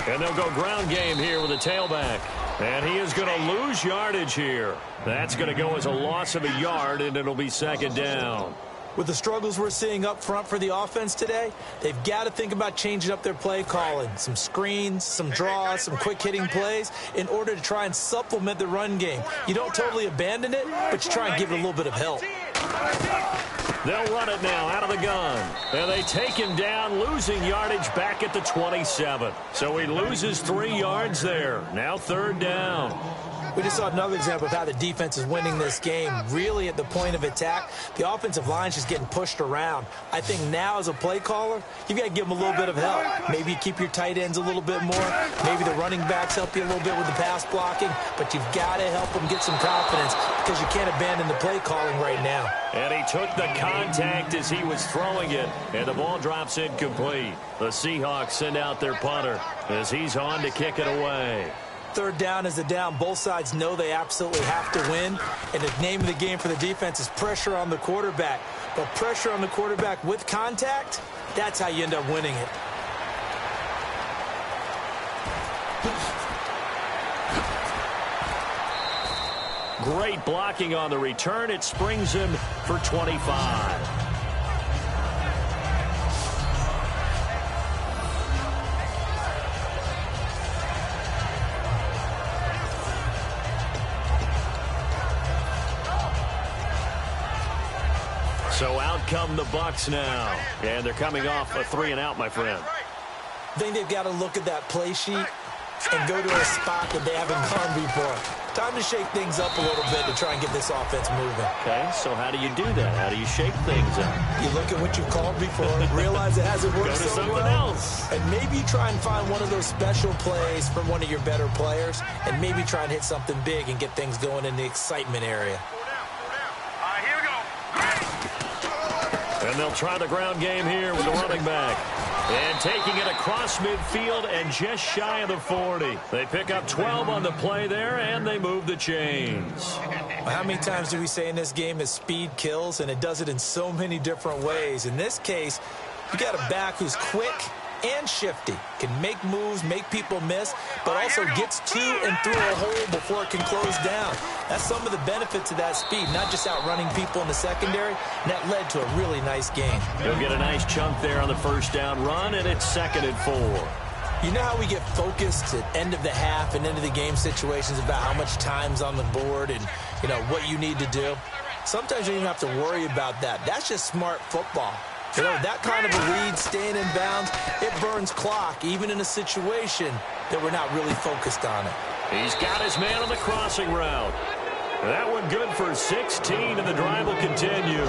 And they'll go ground game here with a tailback. And he is going to lose yardage here. That's going to go as a loss of a yard, and it'll be second down. With the struggles we're seeing up front for the offense today, they've got to think about changing up their play calling. Some screens, some draws, some quick-hitting plays in order to try and supplement the run game. You don't totally abandon it, but you try and give it a little bit of help. They'll run it now out of the gun. And they take him down, losing yardage back at the 27. So he loses 3 yards there. Now third down. We just saw another example of how the defense is winning this game. Really at the point of attack, the offensive line's just getting pushed around. I think now as a play caller, you've got to give them a little bit of help. Maybe you keep your tight ends a little bit more. Maybe the running backs help you a little bit with the pass blocking. But you've got to help them get some confidence because you can't abandon the play calling right now. And he took the contact as he was throwing it. And the ball drops incomplete. The Seahawks send out their punter as he's on to kick it away. Third down is the down. Both sides know they absolutely have to win. And the name of the game for the defense is pressure on the quarterback. But pressure on the quarterback with contact, that's how you end up winning it. Great blocking on the return. It springs him for 25. So out come the Bucs now. And they're coming off a 3-and-out, my friend. I think they've got to look at that play sheet and go to a spot that they haven't gone before. Time to shake things up a little bit to try and get this offense moving. Okay, so how do you do that? How do you shake things up? You look at what you've called before, realize it hasn't worked Go to so something well, else. and maybe try and find one of those special plays from one of your better players, and maybe try and hit something big and get things going in the excitement area. Here we go. And they'll try the ground game here with the running back. And taking it across midfield and just shy of the 40. They pick up 12 on the play there, and they move the chains. How many times do we say in this game that speed kills, and it does it in so many different ways? In this case, you got a back who's quick and shifty, can make moves, make people miss, but also gets to and through a hole before it can close down. That's some of the benefits of that speed, not just outrunning people in the secondary. And that led to a really nice game. He'll get a nice chunk there on the first down run, and it's 2nd and 4. You know how we get focused at end of the half and end of the game situations about how much time's on the board and, you know, what you need to do? Sometimes you don't even have to worry about that. That's just smart football. You know, that kind of a lead, staying in bounds, it burns clock, even in a situation that we're not really focused on it. He's got his man on the crossing route. That one good for 16, and the drive will continue.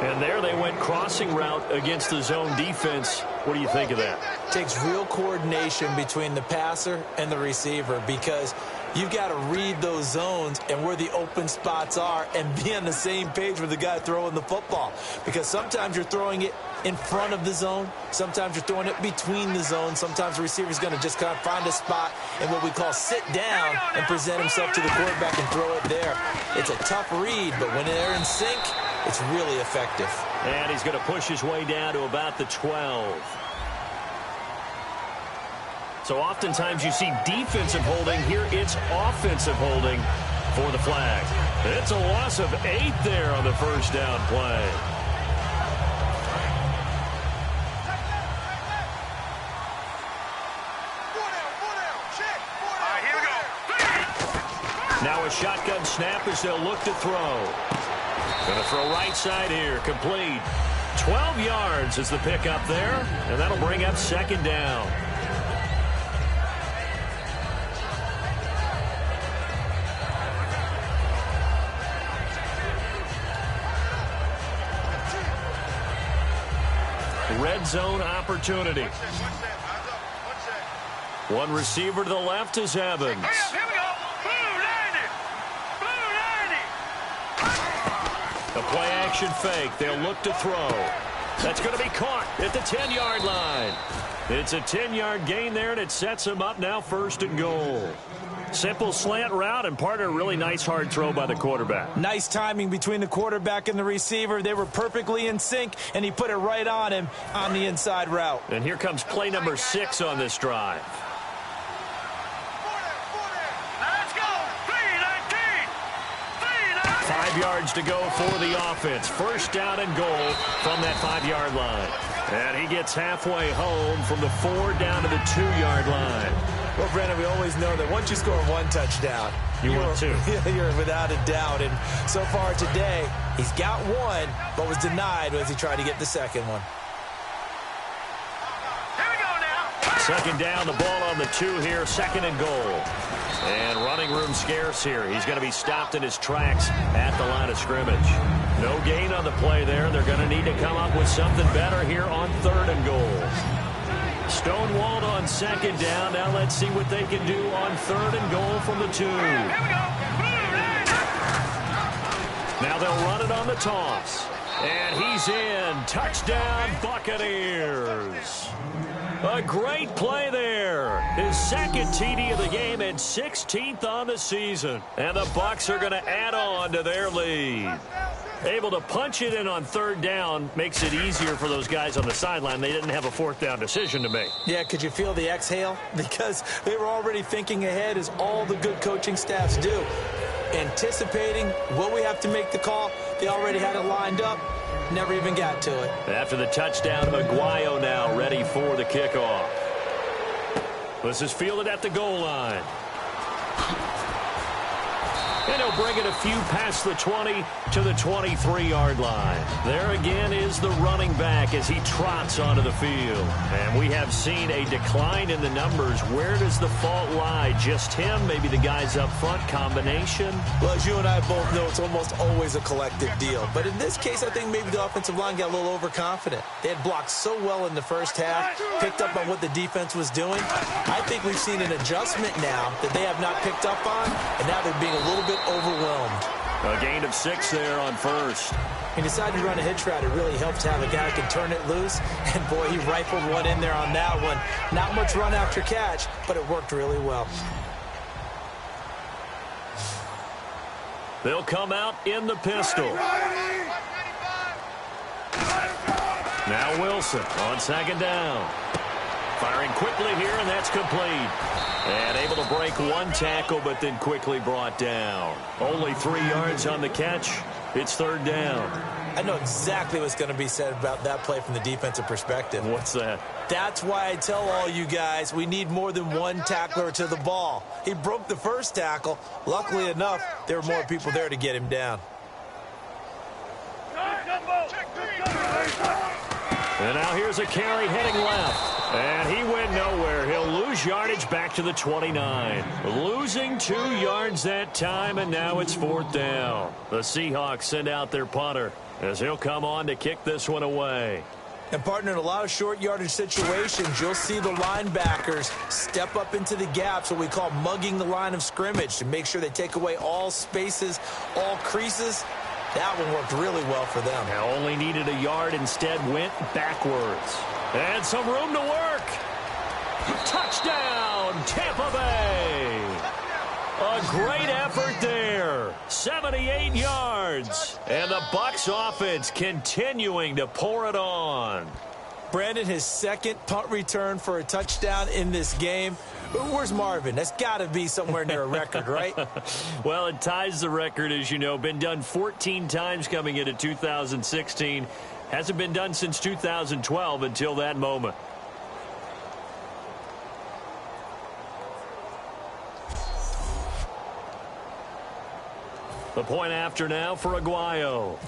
And there they went crossing route against the zone defense. What do you think of that? It takes real coordination between the passer and the receiver because you've got to read those zones and where the open spots are and be on the same page with the guy throwing the football. Because sometimes you're throwing it in front of the zone. Sometimes you're throwing it between the zones. Sometimes the receiver's going to just kind of find a spot and what we call sit down and present himself to the quarterback and throw it there. It's a tough read, but when they're in sync, it's really effective. And he's going to push his way down to about the 12. So oftentimes you see defensive holding. Here it's offensive holding for the flag. It's a loss of 8 there on the first down play. Here we go. Now a shotgun snap as they'll look to throw. Going to throw right side here, complete. 12 yards is the pickup there, and that'll bring up 2nd down. Red zone opportunity. One receiver to the left is Evans. Here we go. Blue 90. Blue 90. A play action fake. They'll look to throw. That's going to be caught at the 10-yard line. It's a 10-yard gain there, and it sets him up now 1st and goal. Simple slant route, and part of a really nice hard throw by the quarterback. Nice timing between the quarterback and the receiver. They were perfectly in sync, and he put it right on him on the inside route. And here comes play number 6 on this drive. Let's go. 319. 319. 5 yards to go for the offense. First down and goal from that 5-yard line. And he gets halfway home from the 4 down to the 2-yard line. Well, Brandon, we always know that once you score 1 touchdown, you're 2. You're without a doubt. And so far today, he's got 1, but was denied as he tried to get the 2nd one. Here we go now. 2nd down, the ball on the 2 here, 2nd and goal. And running room scarce here. He's going to be stopped in his tracks at the line of scrimmage. No gain on the play there. They're going to need to come up with something better here on 3rd and goal. Stonewalled on 2nd down. Now let's see what they can do on 3rd and goal from the 2. Here we go. Blue 90. Now they'll run it on the toss. And he's in. Touchdown, Buccaneers. A great play there. His 2nd TD of the game and 16th on the season. And the Bucs are going to add on to their lead. Able to punch it in on 3rd down makes it easier for those guys on the sideline. They didn't have a 4th down decision to make. Yeah, could you feel the exhale? Because they were already thinking ahead, as all the good coaching staffs do. Anticipating, will we have to make the call? They already had it lined up. Never even got to it. After the touchdown, Maguire now ready for the kickoff. This is fielded at the goal line. And he'll bring it a few past the 20 to the 23-yard line. There again is the running back as he trots onto the field. And we have seen a decline in the numbers. Where does the fault lie? Just him? Maybe the guys up front? Combination? Well, as you and I both know, it's almost always a collective deal. But in this case, I think maybe the offensive line got a little overconfident. They had blocked so well in the first half, picked up on what the defense was doing. I think we've seen an adjustment now that they have not picked up on, and now they're being a little bit overwhelmed. A gain of 6 there on first. He decided to run a hitch route. It really helped to have a guy who can turn it loose. And, boy, he rifled one in there on that one. Not much run after catch, but it worked really well. They'll come out in the pistol. Now Wilson on second down. Firing quickly here, and that's complete. And able to break one tackle, but then quickly brought down. Only 3 yards on the catch. It's third down. I know exactly what's going to be said about that play from the defensive perspective. What's that? That's why I tell all you guys we need more than one tackler to the ball. He broke the first tackle. Luckily enough, there were more people there to get him down. And now here's a carry heading left. And he went nowhere. He'll lose yardage back to the 29. Losing 2 yards that time, and now it's fourth down. The Seahawks send out their punter as he'll come on to kick this one away. And, partner, in a lot of short yardage situations, you'll see the linebackers step up into the gaps, what we call mugging the line of scrimmage, to make sure they take away all spaces, all creases. That one worked really well for them. Now only needed a yard, instead went backwards. And some room to work. Touchdown, Tampa Bay. A great effort there. 78 yards. And the Bucs offense continuing to pour it on. Brandon, his second punt return for a touchdown in this game. Where's Marvin? That's got to be somewhere near a record, right? Well, it ties the record, as you know. Been done 14 times coming into 2016. Hasn't been done since 2012 until that moment. The point after now for Aguayo.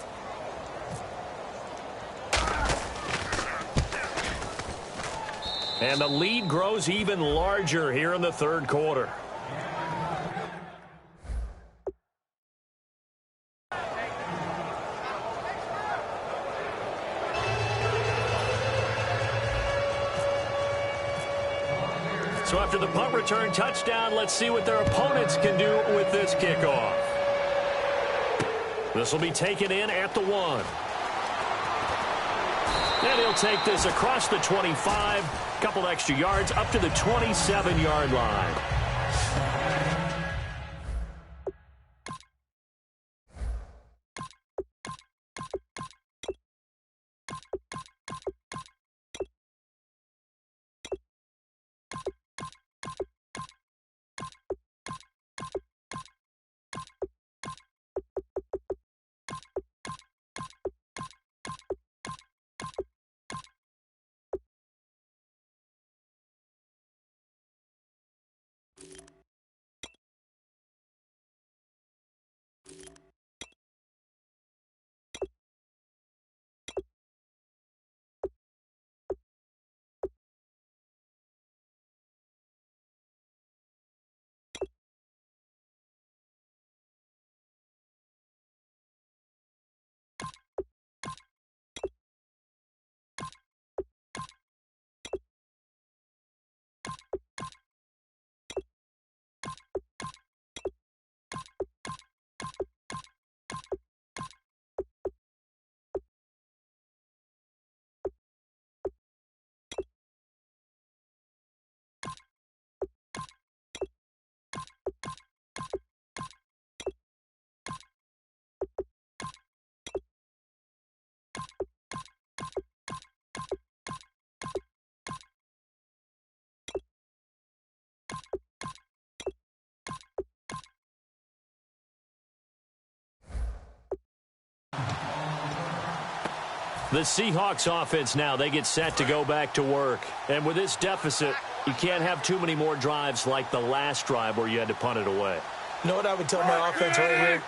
And the lead grows even larger here in the third quarter. So after the punt return touchdown, let's see what their opponents can do with this kickoff. This will be taken in at the 1. And he'll take this across the 25, a couple extra yards, up to the 27-yard line. The Seahawks offense now, they get set to go back to work. And with this deficit, you can't have too many more drives like the last drive where you had to punt it away. You know what I would tell my offense right here?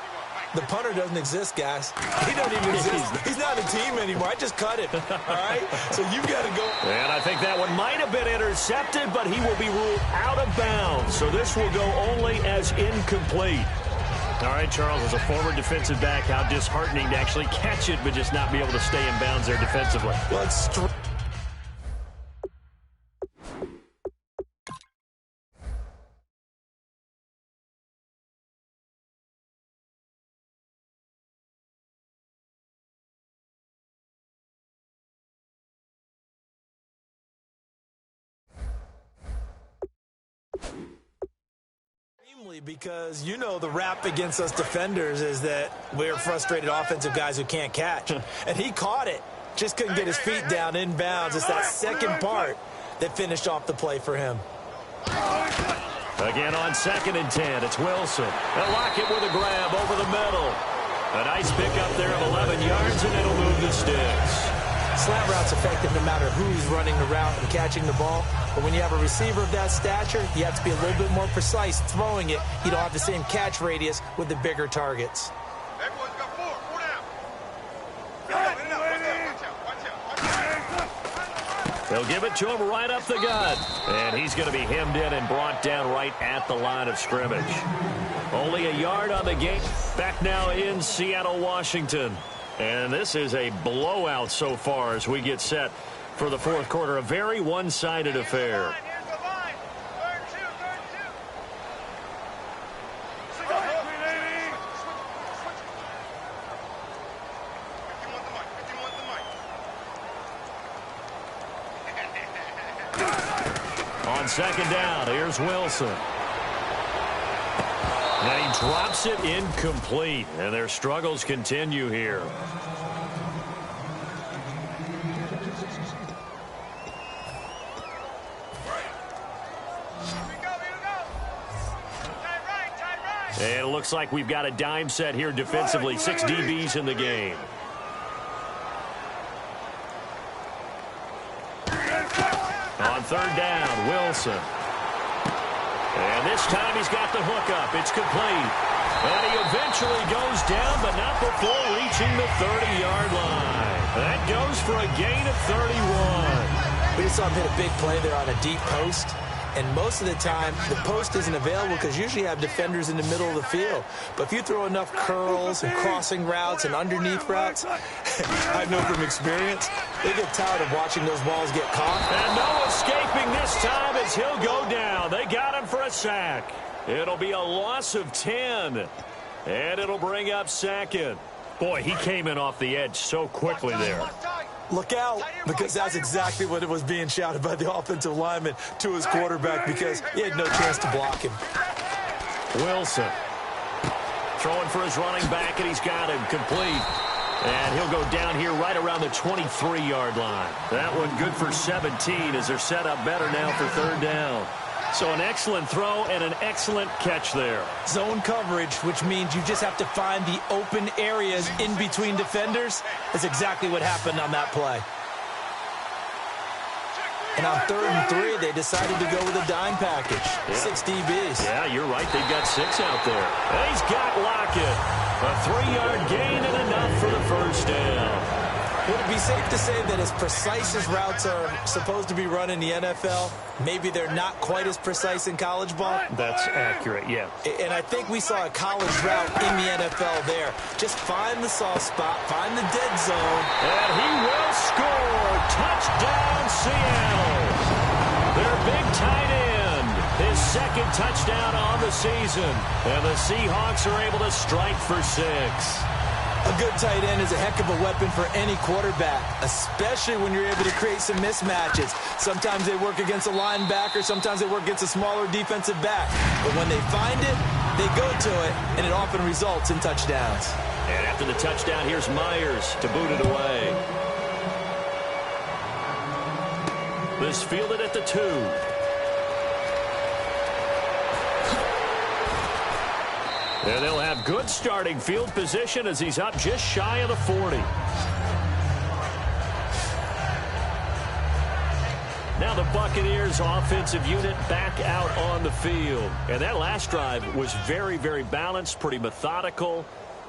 The punter doesn't exist, guys. He doesn't even exist. He's not a team anymore. I just cut it, all right? So you've got to go. And I think that one might have been intercepted, but he will be ruled out of bounds. So this will go only as incomplete. All right, Charles, as a former defensive back, how disheartening to actually catch it but just not be able to stay in bounds there defensively. Well, it's because, you know, the rap against us defenders is that we're frustrated offensive guys who can't catch. And he caught it. Just couldn't get his feet down in bounds. It's that second part that finished off the play for him. Again on 2nd and 10. It's Wilson. They'll lock it with a grab over the middle. A nice pickup there of 11 yards, and it'll move the sticks. Slant route's effective no matter who's running the route and catching the ball. But when you have a receiver of that stature, you have to be a little bit more precise throwing it. You don't have the same catch radius with the bigger targets. Everyone's got 4 down. They'll give it to him right up the gut. And he's going to be hemmed in and brought down right at the line of scrimmage. Only a yard on the game. Back now in Seattle, Washington. And this is a blowout so far as we get set for the fourth quarter. A very one-sided affair. On 2nd down, here's Wilson. And he drops it incomplete, and their struggles continue here. And it looks like we've got a dime set here defensively. 6 DBs in the game. On 3rd down, Wilson. And this time he's got the hookup. It's complete. And he eventually goes down, but not before reaching the 30-yard line. That goes for a gain of 31. We just saw him hit a big play there on a deep post. And most of the time, the post isn't available because usually you have defenders in the middle of the field. But if you throw enough curls and crossing routes and underneath routes, I know from experience, they get tired of watching those balls get caught. And no escaping this time as he'll go down. They got him for a sack. It'll be a loss of 10. And it'll bring up 2nd. Boy, he came in off the edge so quickly there. Look out, because that's exactly what it was being shouted by the offensive lineman to his quarterback because he had no chance to block him. Wilson throwing for his running back, and he's got him complete. And he'll go down here right around the 23-yard line. That one good for 17 as they're set up better now for 3rd down. So an excellent throw and an excellent catch there. Zone coverage, which means you just have to find the open areas in between defenders. That's exactly what happened on that play. And on 3rd and 3, they decided to go with a dime package. Yeah. 6 DBs. Yeah, you're right. They've got 6 out there. And he's got Lockett. A 3-yard gain and enough for the 1st down. Would it be safe to say that as precise as routes are supposed to be run in the NFL, maybe they're not quite as precise in college ball? That's accurate, yeah. And I think we saw a college route in the NFL there. Just find the soft spot, find the dead zone. And he will score. Touchdown, Seattle. Their big tight end. His 2nd touchdown on the season. And the Seahawks are able to strike for 6. A good tight end is a heck of a weapon for any quarterback, especially when you're able to create some mismatches. Sometimes they work against a linebacker, sometimes they work against a smaller defensive back. But when they find it, they go to it, and it often results in touchdowns. And after the touchdown, here's Myers to boot it away. This fielded at the 2. And they'll have good starting field position as he's up just shy of the 40. Now the Buccaneers offensive unit back out on the field. And that last drive was very, very balanced, pretty methodical.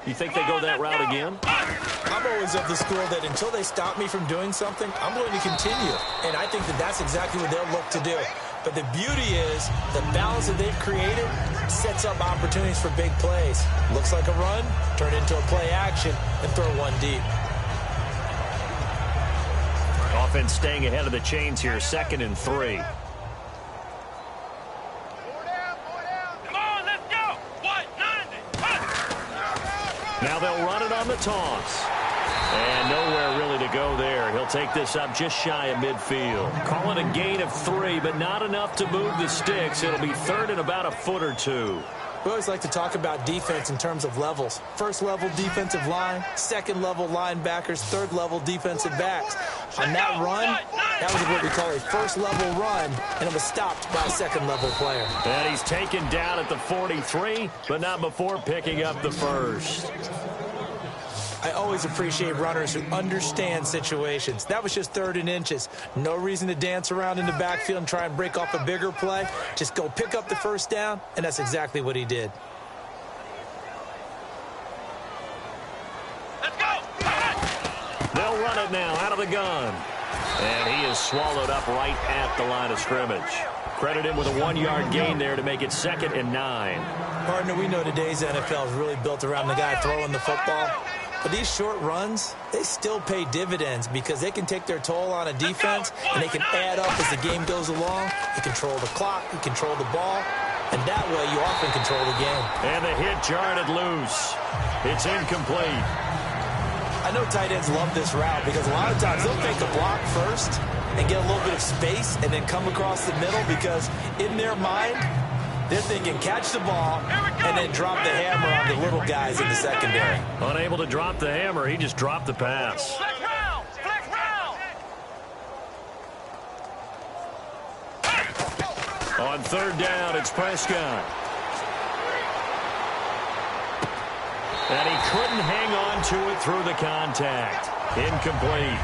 You think they go that route again? I'm always of the school that until they stop me from doing something, I'm going to continue. And I think that that's exactly what they'll look to do. But the beauty is the balance that they've created sets up opportunities for big plays. Looks like a run, turn into a play action, and throw one deep. Offense staying ahead of the chains here, 2nd and 3. Now they'll run it on the toss. And nowhere really to go there. He'll take this up just shy of midfield. Call it a gain of 3, but not enough to move the sticks. It'll be 3rd and about a foot or 2. We always like to talk about defense in terms of levels. 1st level defensive line, 2nd level linebackers, 3rd level defensive backs. On that run, that was what we call a 1st level run, and it was stopped by a 2nd level player. And he's taken down at the 43, but not before picking up the 1st. I always appreciate runners who understand situations. That was just 3rd and inches. No reason to dance around in the backfield and try and break off a bigger play. Just go pick up the 1st down, and that's exactly what he did. Let's go! They'll run it now out of the gun. And he is swallowed up right at the line of scrimmage. Credit him with a 1-yard gain there to make it 2nd and 9. Partner, we know today's NFL is really built around the guy throwing the football. But these short runs, they still pay dividends because they can take their toll on a defense and they can add up as the game goes along. You control the clock, you control the ball, and that way you often control the game. And the hit jarred it loose. It's incomplete. I know tight ends love this route because a lot of times they'll take a block first and get a little bit of space and then come across the middle because in their mind, they're thinking catch the ball and then drop the hammer on the little guys in the secondary. Unable to drop the hammer, he just dropped the pass. Flex round! Flex round! On 3rd down, it's Prescott. And he couldn't hang on to it through the contact. Incomplete.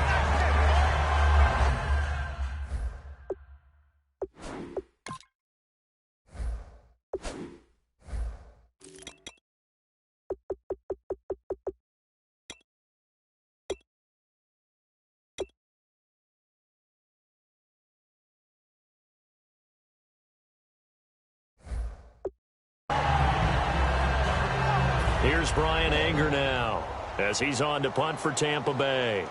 Here's Brian Anger now as he's on to punt for Tampa Bay.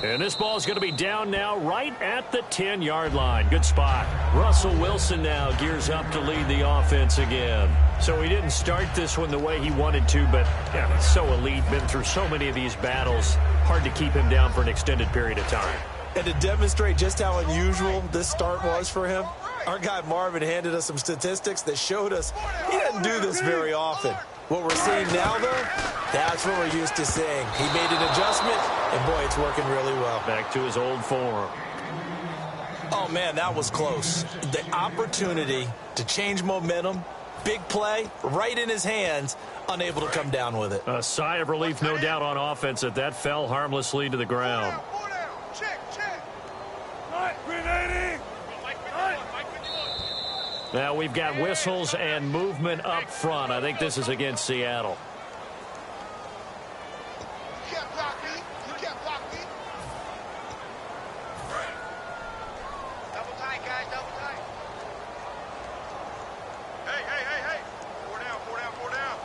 And this ball is going to be down now right at the 10-yard line. Good spot. Russell Wilson now gears up to lead the offense again. So he didn't start this one the way he wanted to, but yeah, he's so elite, been through so many of these battles. Hard to keep him down for an extended period of time. And to demonstrate just how unusual this start was for him, our guy Marvin handed us some statistics that showed us he doesn't do this very often. What we're seeing now, though, that's what we're used to seeing. He made an adjustment, and boy, it's working really well. Back to his old form. Oh, man, that was close. The opportunity to change momentum, big play, right in his hands, unable to come down with it. A sigh of relief, no doubt, on offense that fell harmlessly to the ground. Now we've got whistles and movement up front. I think this is against Seattle. You can't block me. You can't block me. Double tight, guys. Double tight. Hey. 4 down.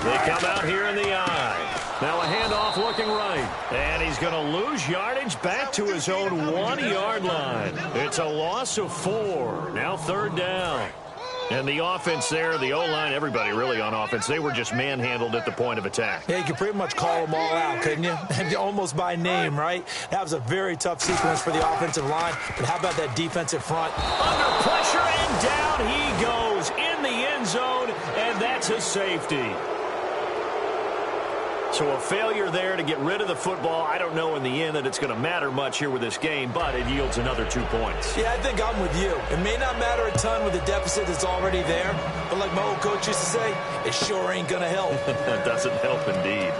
They come out here in the eye. Now a handoff looking right. And he's going to lose yardage back to his own 1-yard line. It's a loss of 4. Now 3rd down. And the offense there, the O-line, everybody really on offense, they were just manhandled at the point of attack. Yeah, you could pretty much call them all out, couldn't you? Almost by name, right? That was a very tough sequence for the offensive line. But how about that defensive front? Under pressure, and down he goes in the end zone, and that's a safety. So a failure there to get rid of the football. I don't know in the end that it's going to matter much here with this game, but it yields another 2 points. Yeah, I think I'm with you. It may not matter a ton with the deficit that's already there, but like my old coach used to say, it sure ain't going to help. That doesn't help indeed.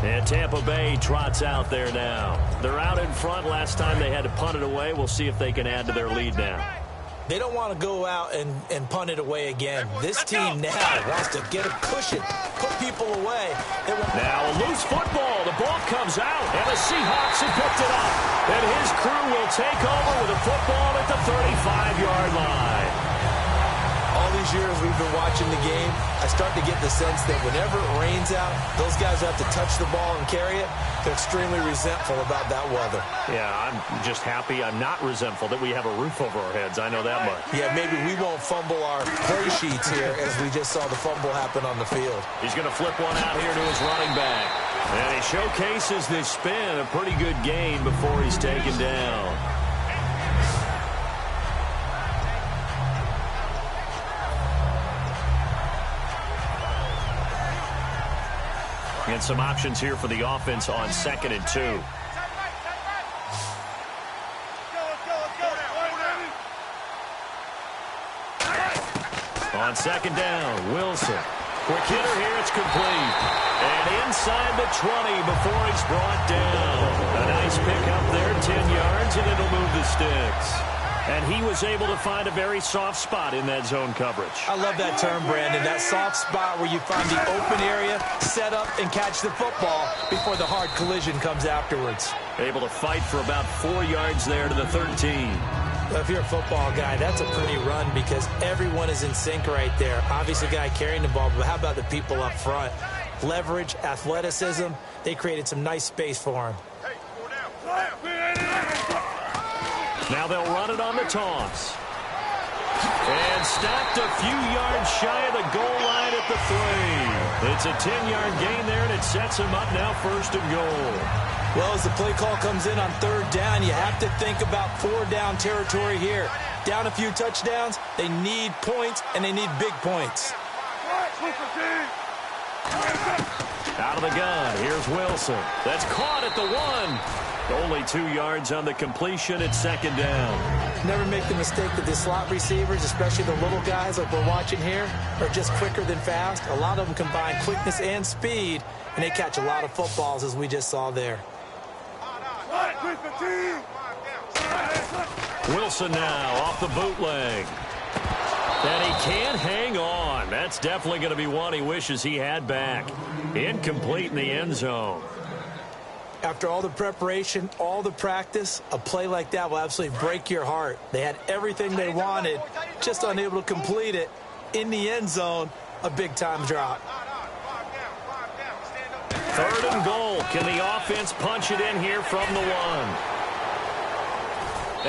And Tampa Bay trots out there now. They're out in front. Last time they had to punt it away. We'll see if they can add to their lead now. They don't want to go out and punt it away again. This team now wants to get it, push it, put people away. Now a loose football. The ball comes out, and the Seahawks have picked it up. And his crew will take over with a football at the 35-yard line. All these years we've been watching the game, I start to get the sense that whenever it rains out, those guys have to touch the ball and carry it. They're extremely resentful about that weather. Yeah, I'm just happy I'm not resentful that we have a roof over our heads. I know that much. Yeah, maybe we won't fumble our play sheets here as we just saw the fumble happen on the field. He's going to flip one out here to his running back. And he showcases this spin, a pretty good gain before he's taken down. And some options here for the offense on 2nd and 2. On 2nd down, Wilson. Quick hitter here, it's complete. And inside the 20 before he's brought down. A nice pick up there, 10 yards, and it'll move the sticks. And he was able to find a very soft spot in that zone coverage. I love that term, Brandon. That soft spot where you find the open area, set up, and catch the football before the hard collision comes afterwards. Able to fight for about 4 yards there to the 13. Well, if you're a football guy, that's a pretty run because everyone is in sync right there. Obviously, the guy carrying the ball, but how about the people up front? Leverage, athleticism, they created some nice space for him. Now they'll run it on the toss. And stopped a few yards shy of the goal line at the 3. It's a 10-yard gain there, and it sets him up now 1st and goal. Well, as the play call comes in on 3rd down, you have to think about 4-down territory here. Down a few touchdowns, they need points, and they need big points. Out of the gun, here's Wilson. That's caught at the 1. Only 2 yards on the completion at 2nd down. Never make the mistake that the slot receivers, especially the little guys like we're watching here, are just quicker than fast. A lot of them combine quickness and speed, and they catch a lot of footballs, as we just saw there. Wilson now off the bootleg. And he can't hang on. That's definitely going to be one he wishes he had back. Incomplete in the end zone. After all the preparation, all the practice, a play like that will absolutely break your heart. They had everything they wanted, just unable to complete it. In the end zone, a big-time drop. 3rd and goal. Can the offense punch it in here from the 1?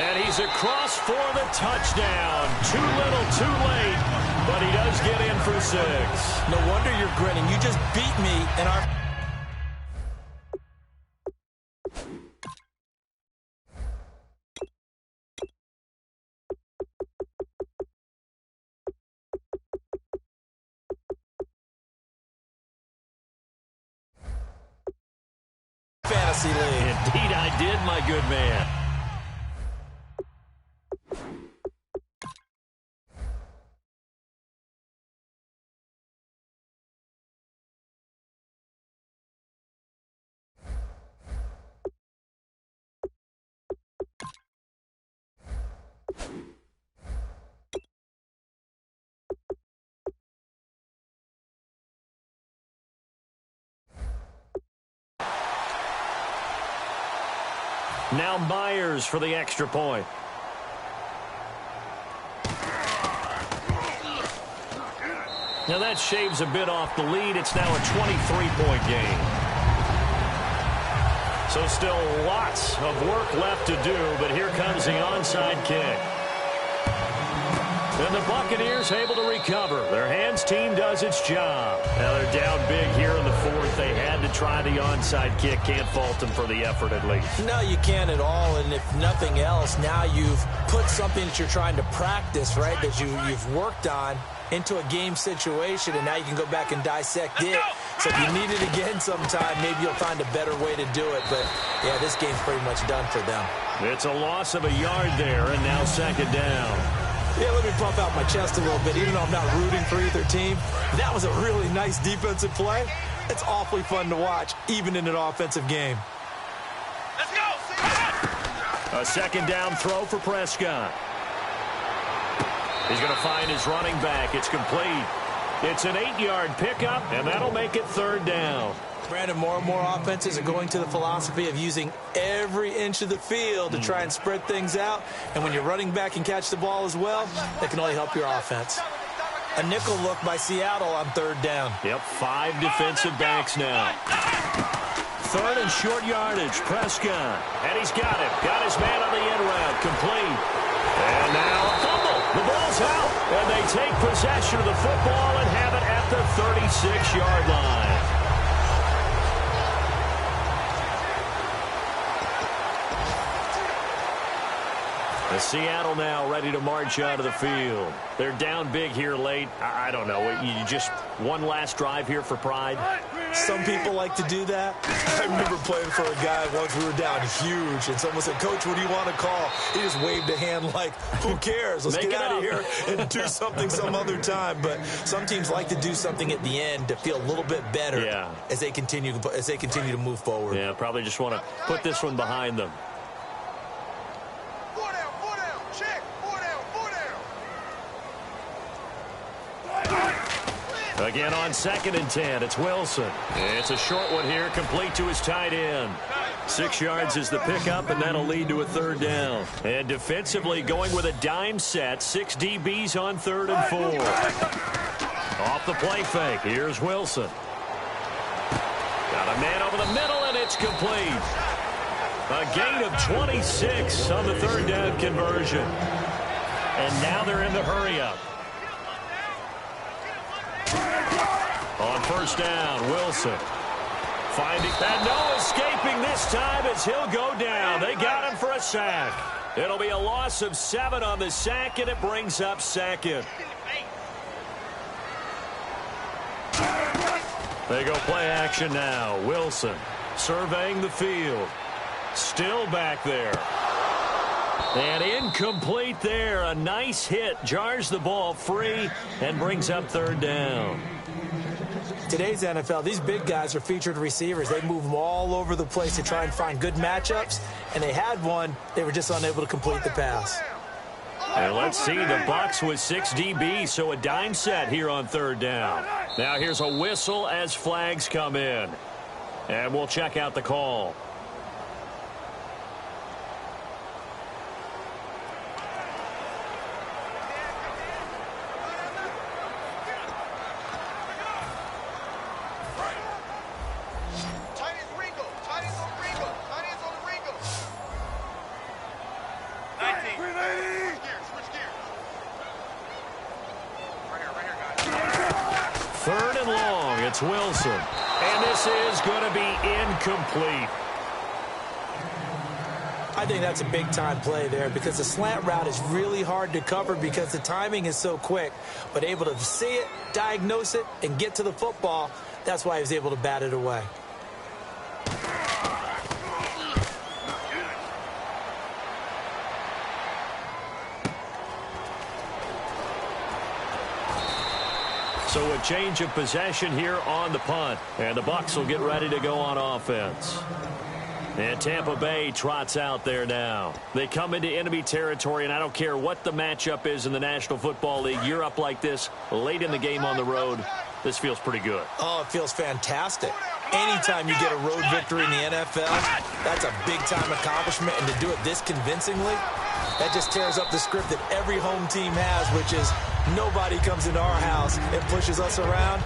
And he's across for the touchdown. Too little, too late, but he does get in for 6. No wonder you're grinning. You just beat me in our... fantasy league. Indeed I did, my good man. Now Myers for the extra point. Now that shaves a bit off the lead. It's now a 23-point game. So still lots of work left to do, but here comes the onside kick. And the Buccaneers able to recover. Their hands team does its job. Now they're down big here in the 4th. They had to try the onside kick. Can't fault them for the effort, at least. No, you can't at all. And if nothing else, now you've put something that you're trying to practice, right, that you've worked on into a game situation, and now you can go back and dissect it. So if you need it again sometime, maybe you'll find a better way to do it. But, yeah, this game's pretty much done for them. It's a loss of a yard there, and now 2nd down. Yeah, let me pump out my chest a little bit. Even though I'm not rooting for either team, that was a really nice defensive play. It's awfully fun to watch, even in an offensive game. Let's go. A 2nd down throw for Prescott. He's going to find his running back. It's complete. It's an 8-yard pickup, and that'll make it 3rd down. Brandon, more and more offenses are going to the philosophy of using every inch of the field to try and spread things out. And when you're running back and catch the ball as well, that can only help your offense. A nickel look by Seattle on 3rd down. Yep, 5 defensive backs now. 3rd and short yardage, Prescott. And he's got it. Got his man on the end route, complete. And now a fumble. The ball's out. And they take possession of the football and have it at the 36-yard line. Seattle now ready to march out of the field. They're down big here late. I don't know. You just one last drive here for pride? Some people like to do that. I remember playing for a guy once. We were down huge, and someone said, "Coach, what do you want to call?" He just waved a hand like, "Who cares? Let's get out of here and do something some other time." But some teams like to do something at the end to feel a little bit better as they continue to move forward. Yeah, probably just want to put this one behind them. Again on 2nd and 10, it's Wilson. It's a short one here, complete to his tight end. 6 yards is the pickup, and that'll lead to a 3rd down. And defensively going with a dime set, 6 DBs on 3rd and 4. Off the play fake, here's Wilson. Got a man over the middle, and it's complete. A gain of 26 on the 3rd down conversion. And now they're in the hurry-up. On 1st down, Wilson. Finding, and no escaping this time as he'll go down. They got him for a sack. It'll be a loss of 7 on the sack, and it brings up 2nd. They go play action now. Wilson surveying the field. Still back there. And incomplete there. A nice hit. Jars the ball free and brings up 3rd down. Today's NFL, these big guys are featured receivers. They move them all over the place to try and find good matchups, and they had one. They were just unable to complete the pass. And let's see, the Bucs with 6 DBs, so a dime set here on 3rd down. Now here's a whistle as flags come in. And we'll check out the call. Wilson, and this is going to be incomplete. I think that's a big-time play there because the slant route is really hard to cover because the timing is so quick. But able to see it, diagnose it, and get to the football, that's why he was able to bat it away. So a change of possession here on the punt. And the Bucs will get ready to go on offense. And Tampa Bay trots out there now. They come into enemy territory, and I don't care what the matchup is in the National Football League. You're up like this late in the game on the road. This feels pretty good. Oh, it feels fantastic. Anytime you get a road victory in the NFL, that's a big-time accomplishment. And to do it this convincingly, that just tears up the script that every home team has, which is nobody comes into our house and pushes us around.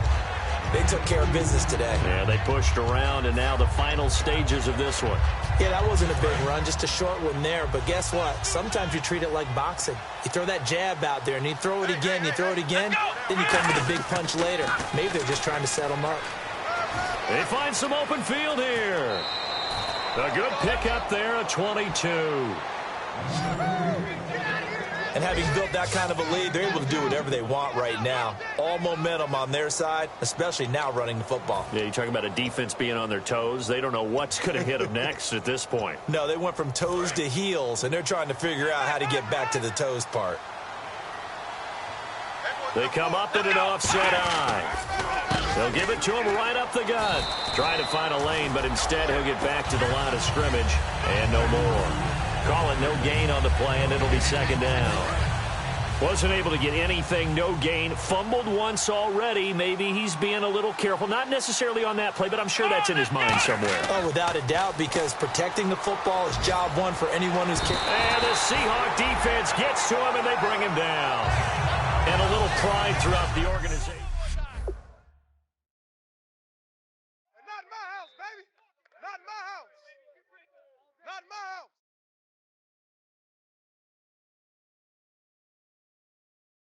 They took care of business today. Yeah, they pushed around, and now the final stages of this one. Yeah, that wasn't a big run, just a short one there. But guess what? Sometimes you treat it like boxing. You throw that jab out there, and you throw it again, then you come with a big punch later. Maybe they're just trying to set them up. They find some open field here. A good pickup there, a 22. And having built that kind of a lead, they're able to do whatever they want right now. All momentum on their side, especially now running the football. Yeah, you're talking about a defense being on their toes. They don't know what's going to hit them next at this point. No, they went from toes to heels, and they're trying to figure out how to get back to the toes part. They come up in an offset eye. They'll give it to him right up the gut. Trying to find a lane, but instead he'll get back to the line of scrimmage and no more. Call it no gain on the play, and it'll be second down. Wasn't able to get anything, no gain. Fumbled once already. Maybe he's being a little careful. Not necessarily on that play, but I'm sure that's in his mind somewhere. Oh, without a doubt, because protecting the football is job one for anyone who's kicking. And the Seahawk defense gets to him, and they bring him down. And a little pride throughout the organization. Not in my house, baby. Not in my house.